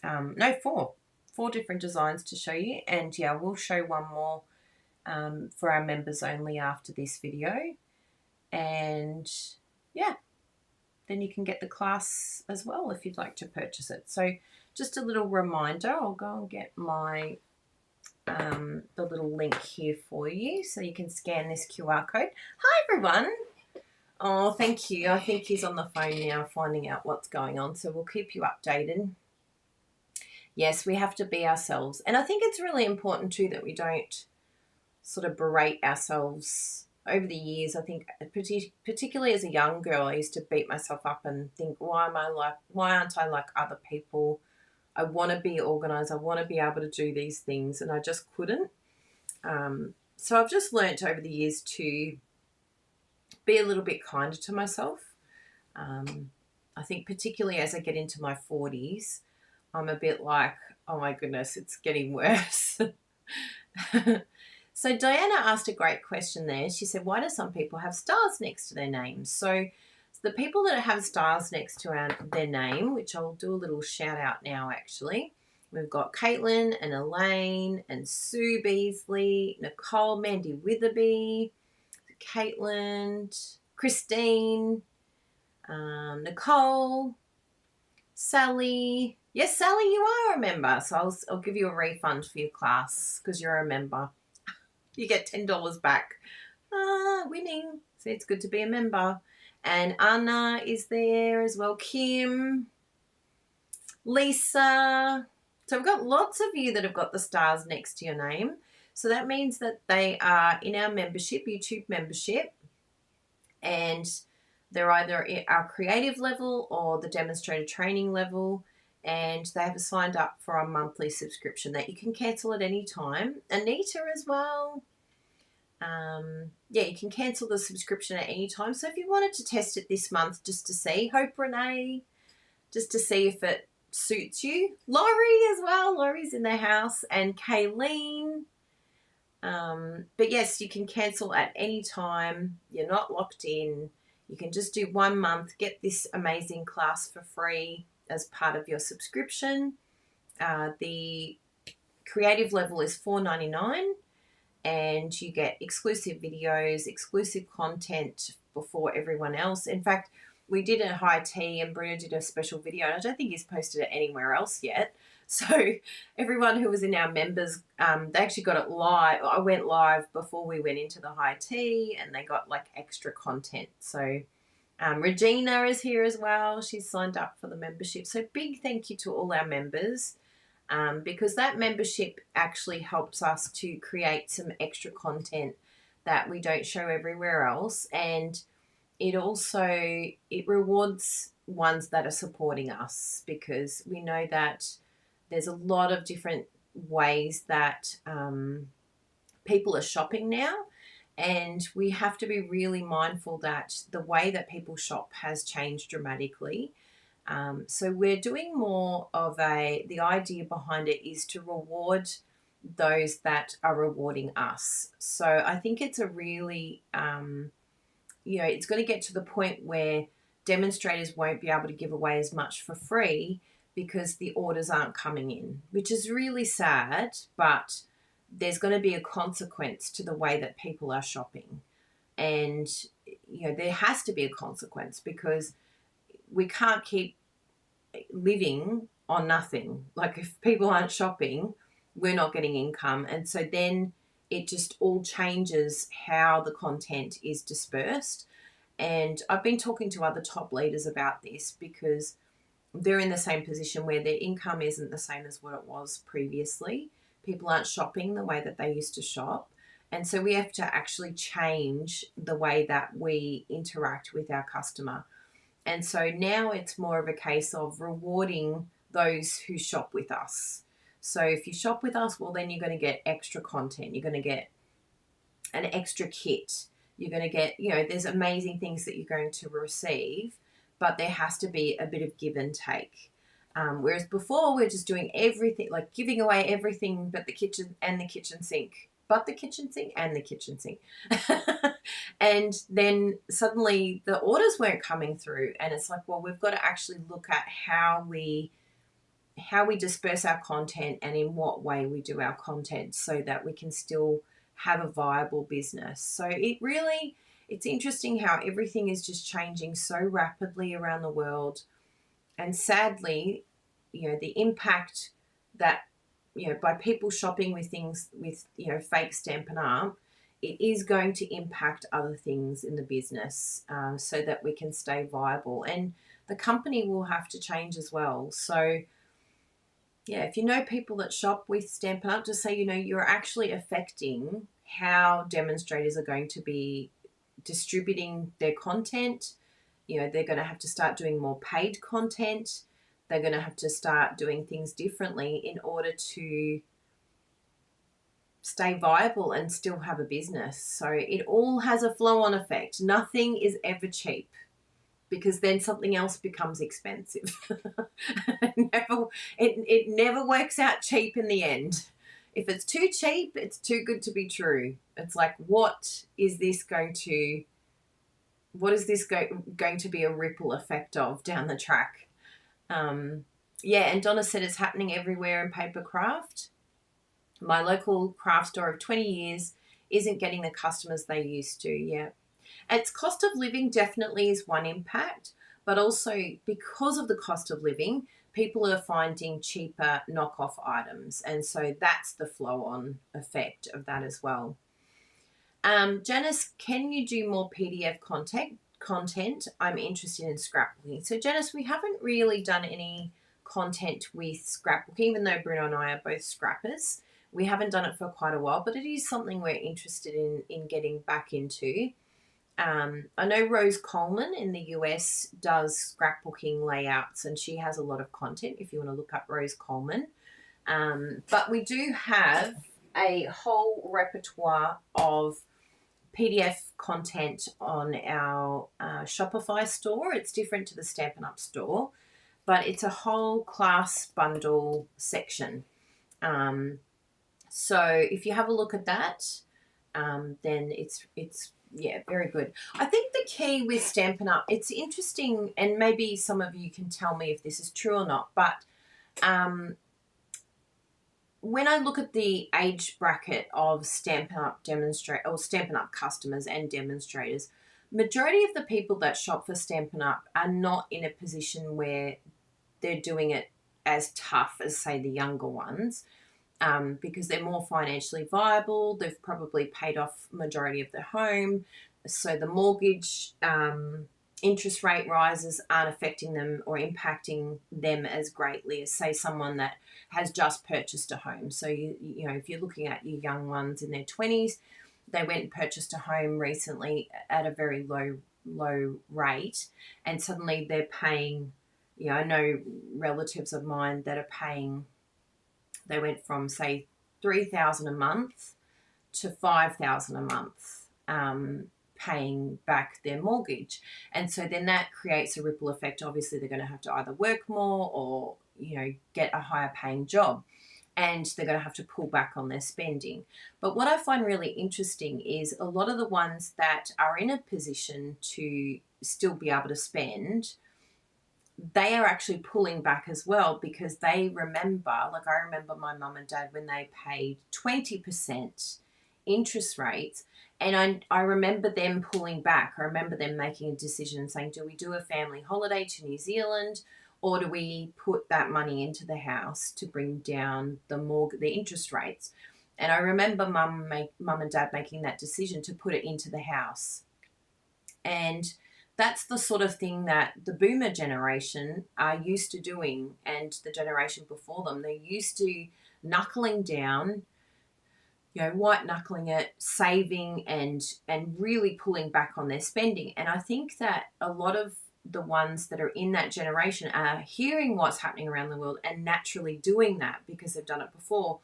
No, 4. 4 different designs to show you. And yeah, we'll show one more for our members only after this video. And yeah, then you can get the class as well if you'd like to purchase it. So just a little reminder, I'll go and get my the little link here for you so you can scan this QR code. Hi, everyone. Oh, thank you. I think he's on the phone now finding out what's going on, so we'll keep you updated. Yes, we have to be ourselves. And I think it's really important too that we don't sort of berate ourselves. Over the years, I think particularly as a young girl, I used to beat myself up and think, why aren't I like other people? I want to be organized. I want to be able to do these things, and I just couldn't. So I've just learnt over the years to be a little bit kinder to myself. I think particularly as I get into my 40s, I'm a bit like, oh my goodness, it's getting worse. So Diana asked a great question there. She said, why do some people have stars next to their names? So the people that have stars next to their name, which I'll do a little shout out now actually, we've got Caitlin and Elaine and Sue Beasley, Nicole, Mandy Witherby, Caitlin, Christine, Nicole, Sally. Yes, Sally, you are a member, so I'll give you a refund for your class because you're a member. You get $10 back. Winning. So it's good to be a member. And Anna is there as well. Kim, Lisa. So we've got lots of you that have got the stars next to your name. So that means that they are in our membership, YouTube membership, and they're either at our creative level or the demonstrator training level, and they have signed up for a monthly subscription that you can cancel at any time. Anita as well. You can cancel the subscription at any time. So if you wanted to test it this month just to see, Hope Renee, just to see if it suits you. Laurie as well. Laurie's in the house. And Kayleen. But yes, you can cancel at any time. You're not locked in. You can just do 1 month, get this amazing class for free as part of your subscription. The creative level is $4.99, and you get exclusive videos, exclusive content before everyone else. In fact, we did a high tea and Bruno did a special video, and I don't think he's posted it anywhere else yet. So everyone who was in our members, they actually got it live. I went live before we went into the high tea, and they got like extra content. So Regina is here as well. She's signed up for the membership. So big thank you to all our members, because that membership actually helps us to create some extra content that we don't show everywhere else. And it rewards ones that are supporting us, because we know that there's a lot of different ways that people are shopping now, and we have to be really mindful that the way that people shop has changed dramatically. So we're doing more of the idea behind it is to reward those that are rewarding us. So I think it's a really, it's going to get to the point where demonstrators won't be able to give away as much for free because the orders aren't coming in, which is really sad, but there's going to be a consequence to the way that people are shopping. And, there has to be a consequence, because we can't keep living on nothing. Like, if people aren't shopping, we're not getting income. And so then it just all changes how the content is dispersed. And I've been talking to other top leaders about this, because they're in the same position where their income isn't the same as what it was previously. People aren't shopping the way that they used to shop. And so we have to actually change the way that we interact with our customer. And so now it's more of a case of rewarding those who shop with us. So if you shop with us, well, then you're going to get extra content. You're going to get an extra kit. You're going to get, there's amazing things that you're going to receive, but there has to be a bit of give and take. Whereas before we're just doing everything, like giving away everything but the kitchen and the kitchen sink. But the kitchen sink and the kitchen sink. And then suddenly the orders weren't coming through, and it's like, well, we've got to actually look at how we disperse our content and in what way we do our content, so that we can still have a viable business. So it's interesting how everything is just changing so rapidly around the world. And sadly, the impact that, by people shopping with things with, fake Stampin' Up, it is going to impact other things in the business, so that we can stay viable. And the company will have to change as well. So, if you know people that shop with Stampin' Up, just say, you're actually affecting how demonstrators are going to be distributing their content. They're going to have to start doing more paid content. they're going to have to start doing things differently in order to stay viable and still have a business. So it all has a flow-on effect. Nothing is ever cheap, because then something else becomes expensive. It never works out cheap in the end. If it's too cheap, it's too good to be true. It's like, what is this going to be a ripple effect of down the track? Yeah, and Donna said it's happening everywhere in paper craft. My local craft store of 20 years isn't getting the customers they used to. Yeah. Its cost of living definitely is one impact, but also because of the cost of living, people are finding cheaper knockoff items. And so that's the flow-on effect of that as well. Janice, can you do more PDF content? I'm interested in scrapbooking. So Janice, we haven't really done any content with scrapbooking, even though Bruno and I are both scrappers. We haven't done it for quite a while, but it is something we're interested in getting back into. I know Rose Coleman in the US does scrapbooking layouts, and she has a lot of content if you want to look up Rose Coleman. But we do have a whole repertoire of PDF content on our Shopify store. It's different to the Stampin' Up store, but it's a whole class bundle section. So if you have a look at that, then it's yeah, very good. I think the key with Stampin' Up, it's interesting, and maybe some of you can tell me if this is true or not, but when I look at the age bracket of Stampin' Up Stampin' Up customers and demonstrators, majority of the people that shop for Stampin' Up are not in a position where they're doing it as tough as, say, the younger ones. Because they're more financially viable. They've probably paid off majority of their home. So the mortgage interest rate rises aren't affecting them or impacting them as greatly as, say, someone that has just purchased a home. So, you know, if you're looking at your young ones in their 20s, they went and purchased a home recently at a very low rate, and suddenly they're paying, you know, I know relatives of mine that are paying, they went from, say, $3,000 a month to $5,000 a month, paying back their mortgage. And so then that creates a ripple effect. Obviously, they're going to have to either work more or, you know, get a higher paying job, and they're going to have to pull back on their spending. But what I find really interesting is a lot of the ones that are in a position to still be able to spend, they are actually pulling back as well, because they remember, like I remember my mum and dad when they paid 20% interest rates, and I remember them pulling back. I remember them making a decision and saying, do we do a family holiday to New Zealand, or do we put that money into the house to bring down the interest rates? And I remember mum and dad making that decision to put it into the house. And that's the sort of thing that the boomer generation are used to doing, and the generation before them. They're used to knuckling down, you know, white knuckling it, saving and really pulling back on their spending. And I think that a lot of the ones that are in that generation are hearing what's happening around the world and naturally doing that because they've done it before,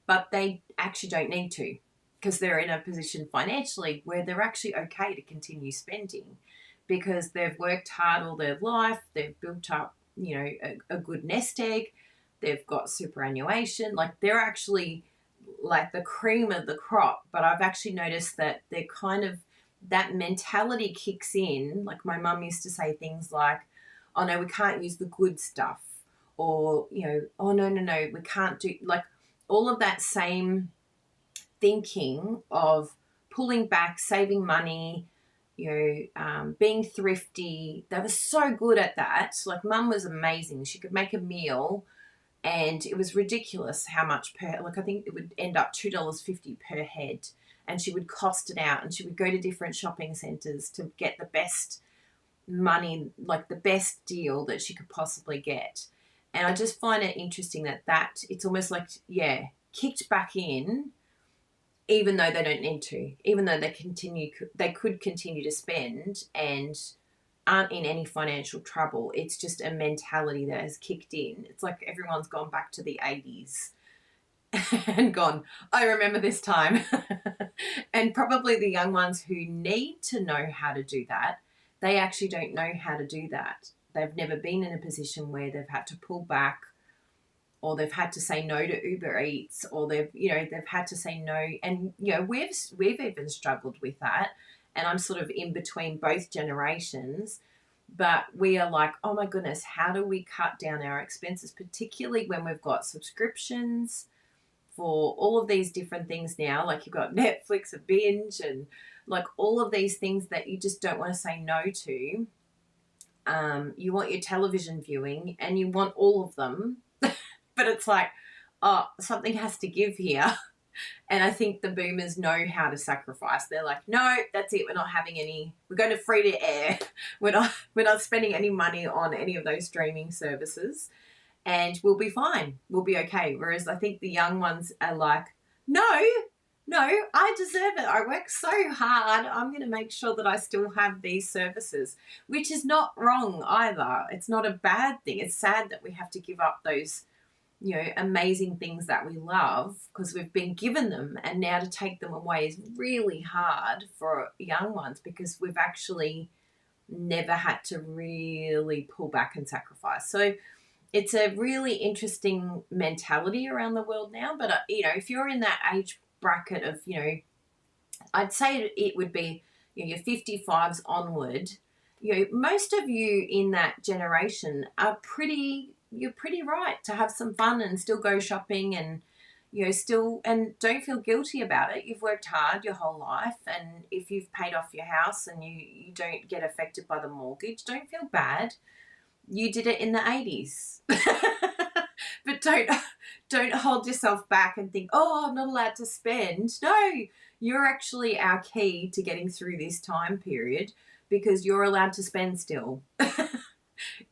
but they actually don't need to, because they're in a position financially where they're actually okay to continue spending, because they've worked hard all their life, they've built up, you know, a good nest egg, they've got superannuation, like they're actually like the cream of the crop. But I've actually noticed that they're kind of, that mentality kicks in. Like my mum used to say things like, oh no, we can't use the good stuff, or, you know, oh no, we can't do, like all of that same thinking of pulling back, saving money, you know, being thrifty. They were so good at that. Like mum was amazing. She could make a meal and it was ridiculous how much per, like I think it would end up $2.50 per head, and she would cost it out, and she would go to different shopping centres to get the best money, like the best deal that she could possibly get. And I just find it interesting that it's almost like, yeah, kicked back in, even though they don't need to, even though they could continue to spend and aren't in any financial trouble. It's just a mentality that has kicked in. It's like everyone's gone back to the 80s and gone, I remember this time. And probably the young ones who need to know how to do that, they actually don't know how to do that. They've never been in a position where they've had to pull back, or they've had to say no to Uber Eats, or they've had to say no. And, we've even struggled with that. And I'm sort of in between both generations. But we are like, oh my goodness, how do we cut down our expenses, particularly when we've got subscriptions for all of these different things now? Like you've got Netflix, a binge, and like all of these things that you just don't want to say no to. You want your television viewing and you want all of them. But it's like, oh, something has to give here. And I think the boomers know how to sacrifice. They're like, no, that's it. We're not having any. We're going to free to air. We're not spending any money on any of those streaming services, and we'll be fine. We'll be okay. Whereas I think the young ones are like, no, I deserve it. I work so hard. I'm going to make sure that I still have these services, which is not wrong either. It's not a bad thing. It's sad that we have to give up those amazing things that we love because we've been given them, and now to take them away is really hard for young ones because we've actually never had to really pull back and sacrifice. So it's a really interesting mentality around the world now. But, if you're in that age bracket of, I'd say it would be your 55s onward, most of you in that generation are you're pretty right to have some fun and still go shopping and, and don't feel guilty about it. You've worked hard your whole life, and if you've paid off your house and you don't get affected by the mortgage, don't feel bad. You did it in the 80s. But don't hold yourself back and think, oh, I'm not allowed to spend. No, you're actually our key to getting through this time period because you're allowed to spend still.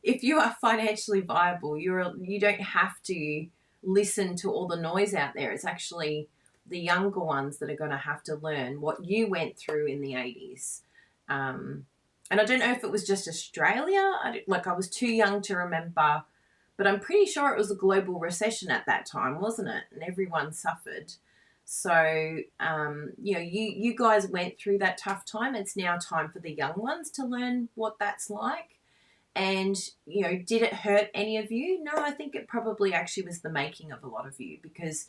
If you are financially viable, you don't have to listen to all the noise out there. It's actually the younger ones that are going to have to learn what you went through in the 80s. And I don't know if it was just Australia. I was too young to remember, but I'm pretty sure it was a global recession at that time, wasn't it? And everyone suffered. So, you guys went through that tough time. It's now time for the young ones to learn what that's like. And, did it hurt any of you? No, I think it probably actually was the making of a lot of you because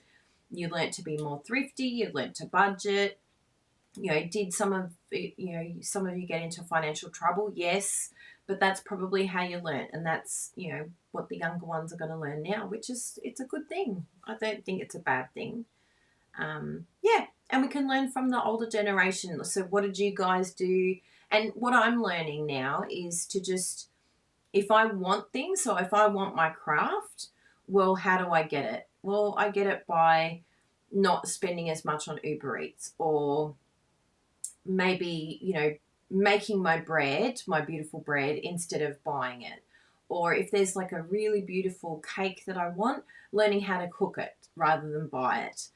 you learnt to be more thrifty, you learnt to budget. Did some of you get into financial trouble? Yes, but that's probably how you learnt, and that's, what the younger ones are going to learn now, it's a good thing. I don't think it's a bad thing. And we can learn from the older generation. So what did you guys do? And what I'm learning now is to just, if I want things, so if I want my craft, well, how do I get it? Well, I get it by not spending as much on Uber Eats, or maybe, making my bread, my beautiful bread, instead of buying it. Or if there's like a really beautiful cake that I want, learning how to cook it rather than buy it.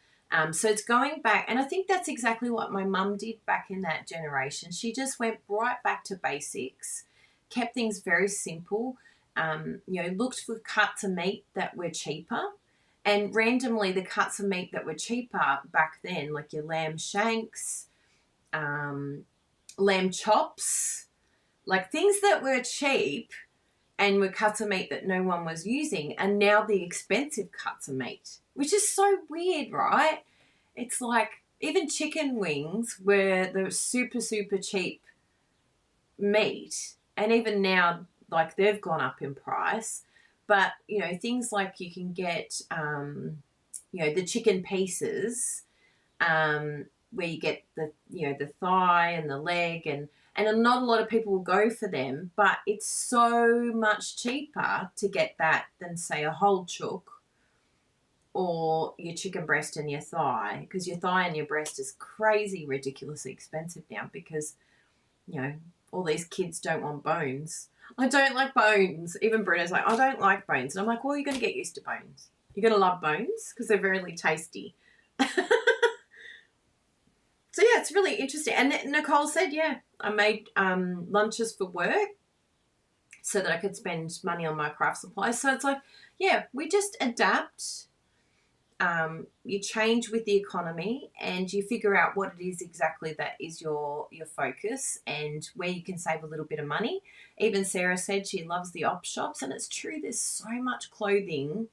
So it's going back, and I think that's exactly what my mum did back in that generation. She just went right back to basics, kept things very simple, looked for cuts of meat that were cheaper. And randomly, the cuts of meat that were cheaper back then, like your lamb shanks, lamb chops, like things that were cheap and were cuts of meat that no one was using, and now the expensive cuts of meat, which is so weird, right? It's like even chicken wings were the super, super cheap meat, and even now, like, they've gone up in price. But, things like you can get, the chicken pieces, where you get the thigh and the leg, and not a lot of people will go for them, but it's so much cheaper to get that than, say, a whole chook or your chicken breast and your thigh, because your thigh and your breast is crazy ridiculously expensive now because, all these kids don't want bones. I don't like bones. Even Bruno's like, I don't like bones. And I'm like, well, you're going to get used to bones. You're going to love bones because they're really tasty. So, yeah, it's really interesting. And Nicole said, I made lunches for work so that I could spend money on my craft supplies. So it's like, yeah, we just adapt. You change with the economy, and you figure out what it is exactly that is your focus and where you can save a little bit of money. Even Sarah said she loves the op shops, and it's true, there's so much clothing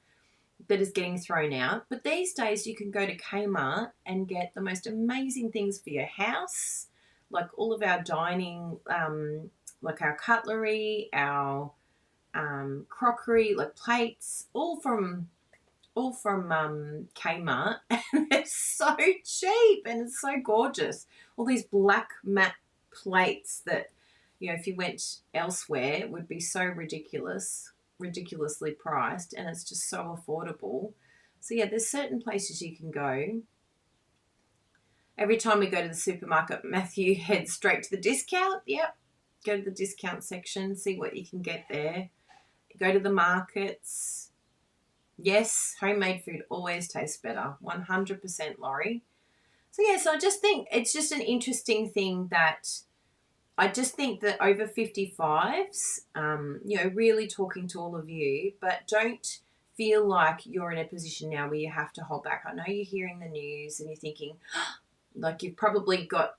that is getting thrown out. But these days you can go to Kmart and get the most amazing things for your house, like all of our dining, like our cutlery, our crockery, like plates, all from Kmart, and they're so cheap and it's so gorgeous. All these black matte plates that, you know, if you went elsewhere would be so ridiculously priced, and it's just so affordable. So yeah, there's certain places you can go. Every time we go to the supermarket, Matthew heads straight to the discount. Yep. Go to the discount section, see what you can get there. Go to the markets. Yes, homemade food always tastes better. 100%, Laurie. So yeah, so I just think it's just an interesting thing that I just think that over 55s, you know, really talking to all of you, but don't feel like you're in a position now where you have to hold back. I know you're hearing the news and you're thinking, like you've probably got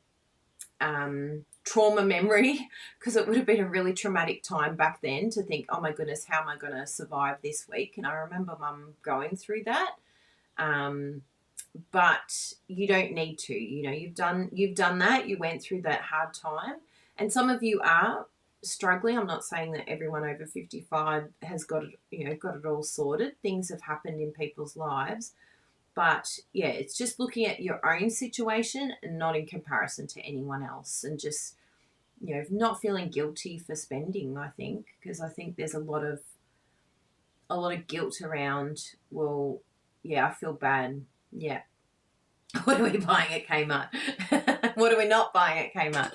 trauma memory, because it would have been a really traumatic time back then to think, oh my goodness, how am I going to survive this week? And I remember Mum going through that. But you don't need to. You know, you've done that. You went through that hard time, and some of you are struggling. I'm not saying that everyone over 55 has got it all sorted. Things have happened in people's lives. But yeah, it's just looking at your own situation and not in comparison to anyone else, and just, you know, not feeling guilty for spending, I think, because I think there's a lot of guilt around, well, yeah, I feel bad. Yeah. What are we buying at Kmart? What are we not buying at Kmart?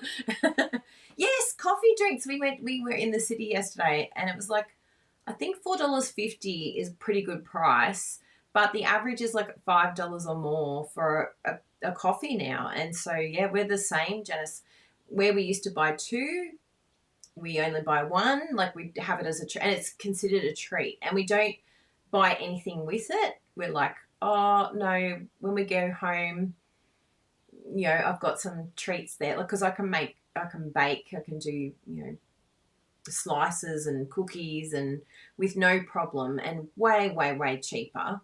Yes, coffee drinks. We were in the city yesterday, and it was like, I think $4.50 is a pretty good price, but the average is like $5 or more for a coffee now. And so, yeah, we're the same, Janice. Where we used to buy two, we only buy one. Like, we have it as a treat, and it's considered a treat. And we don't buy anything with it. We're like, oh, no, when we go home, you know, I've got some treats there. Like, because I can bake, I can do, you know, slices and cookies and with no problem, and way cheaper.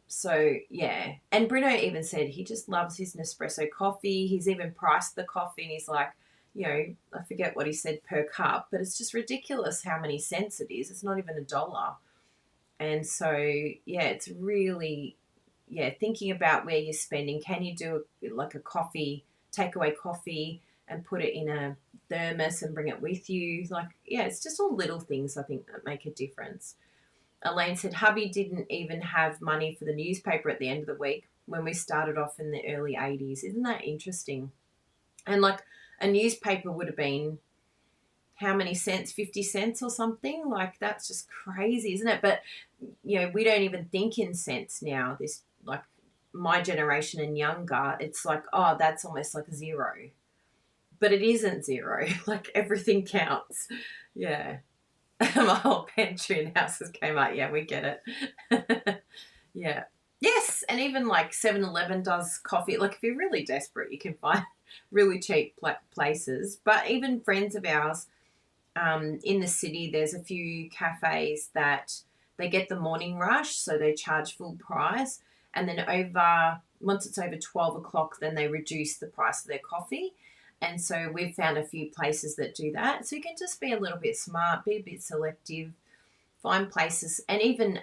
So yeah, and Bruno even said he just loves his Nespresso coffee. He's even priced the coffee, and he's like, you know, I forget what he said per cup, but it's just ridiculous how many cents it is. It's not even $1. And so yeah, it's really, yeah, thinking about where you're spending. Can you do like a coffee, takeaway coffee, and put it in a thermos and bring it with you? Like, yeah, it's just all little things I think that make a difference. Elaine said hubby didn't even have money for the newspaper at the end of the week when we started off in the early 80s. Isn't that interesting? And like a newspaper would have been how many cents? 50 cents or something? Like, that's just crazy, isn't it? But, you know, we don't even think in cents now. This, like, my generation and younger, it's like, oh, that's almost like zero. But it isn't zero. Like, everything counts. Yeah. My whole pantry and houses came out. Yeah, we get it. Yeah. Yes, and even like 7-Eleven does coffee. Like, if you're really desperate, you can find really cheap places. But even friends of ours in the city, there's a few cafes that they get the morning rush, so they charge full price. And then once it's over 12 o'clock, then they reduce the price of their coffee. And so we've found a few places that do that. So you can just be a little bit smart, be a bit selective, find places, and even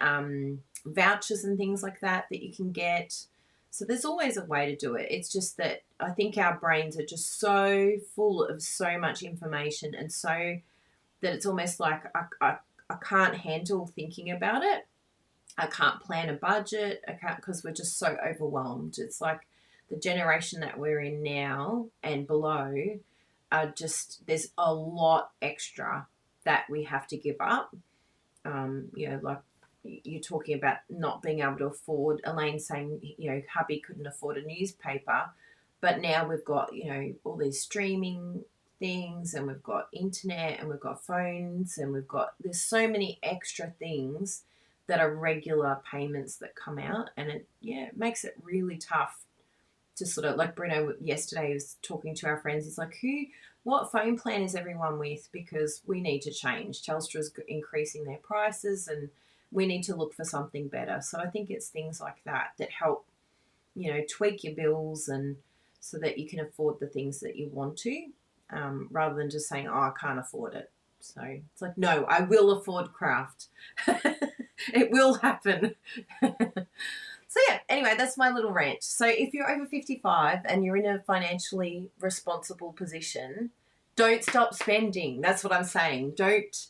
vouchers and things like that you can get. So there's always a way to do it. It's just that I think our brains are just so full of so much information, and so that it's almost like I can't handle thinking about it. I can't plan a budget. I can't, because we're just so overwhelmed. It's like the generation that we're in now and below are just, there's a lot extra that we have to give up. You know, like you're talking about not being able to afford, Elaine saying, you know, hubby couldn't afford a newspaper, but now we've got, you know, all these streaming things, and we've got internet, and we've got phones, and there's so many extra things that are regular payments that come out, and it makes it really tough to sort of, like Bruno yesterday was talking to our friends. He's like, what phone plan is everyone with? Because we need to change. Telstra's increasing their prices, and we need to look for something better. So I think it's things like that help, tweak your bills, and so that you can afford the things that you want to, rather than just saying, I can't afford it. So it's like, no, I will afford craft. It will happen. So yeah, anyway, that's my little rant. So if you're over 55 and you're in a financially responsible position, don't stop spending. That's what I'm saying. Don't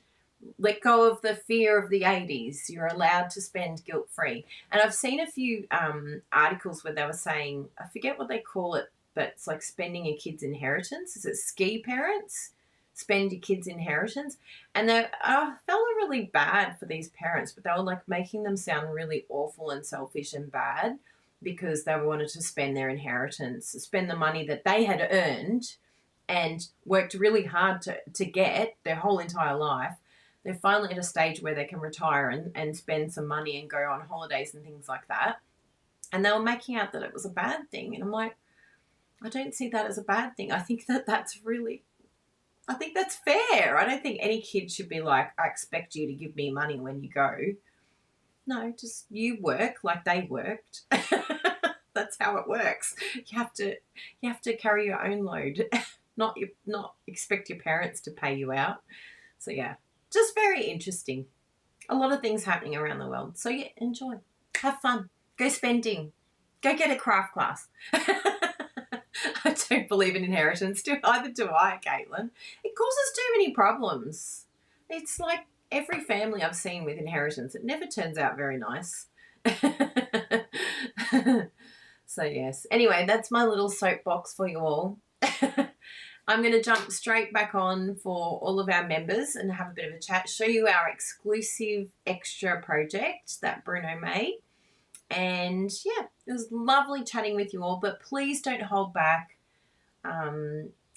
let go of the fear of the 80s. You're allowed to spend guilt-free. And I've seen a few articles where they were saying, I forget what they call it, but it's like spending a kid's inheritance. Is it ski parents? Spend your kid's inheritance. And I felt really bad for these parents, but they were like making them sound really awful and selfish and bad because they wanted to spend their inheritance, spend the money that they had earned and worked really hard to get their whole entire life. They're finally at a stage where they can retire and spend some money and go on holidays and things like that. And they were making out that it was a bad thing. And I'm like, I don't see that as a bad thing. I think that's fair. I don't think any kid should be like, I expect you to give me money when you go. No, just you work like they worked. That's how it works. You have to carry your own load, not expect your parents to pay you out. So yeah, just very interesting. A lot of things happening around the world. So yeah, enjoy. Have fun. Go spending. Go get a craft class. I don't believe in inheritance. Either do I, Caitlin. It causes too many problems. It's like every family I've seen with inheritance, it never turns out very nice. So yes. Anyway, that's my little soapbox for you all. I'm going to jump straight back on for all of our members and have a bit of a chat, show you our exclusive extra project that Bruno made. And yeah, it was lovely chatting with you all, but please don't hold back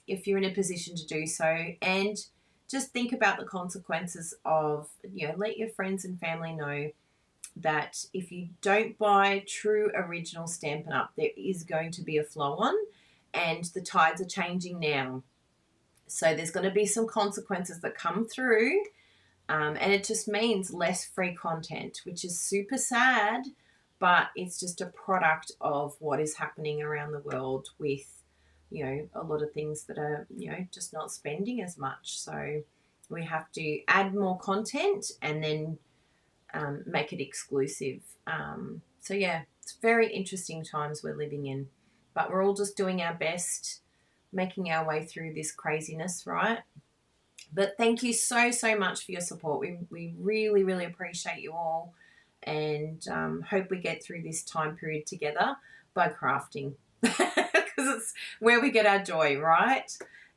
if you're in a position to do so. And just think about the consequences of, let your friends and family know that if you don't buy true original Stampin' Up, there is going to be a flow on, and the tides are changing now. So there's going to be some consequences that come through, and it just means less free content, which is super sad, but it's just a product of what is happening around the world with, a lot of things that are, just not spending as much. So we have to add more content and then make it exclusive. So yeah, it's very interesting times we're living in, but we're all just doing our best, making our way through this craziness, right? But thank you so, so much for your support. We really, really appreciate you all, and hope we get through this time period together by crafting, because it's where we get our joy, right?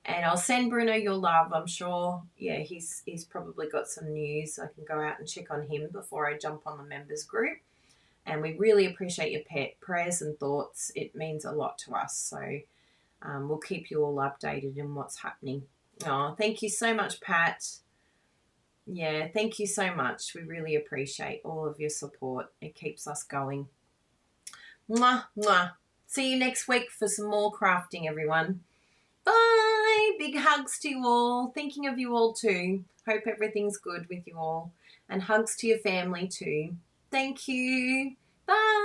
And I'll send Bruno your love. I'm sure, he's probably got some news. I can go out and check on him before I jump on the members group. And we really appreciate your prayers and thoughts. It means a lot to us. So we'll keep you all updated in what's happening. Oh, thank you so much, Pat. Yeah, thank you so much. We really appreciate all of your support. It keeps us going. Mwah, mwah. See you next week for some more crafting, everyone. Bye. Big hugs to you all. Thinking of you all too. Hope everything's good with you all. And hugs to your family too. Thank you. Bye.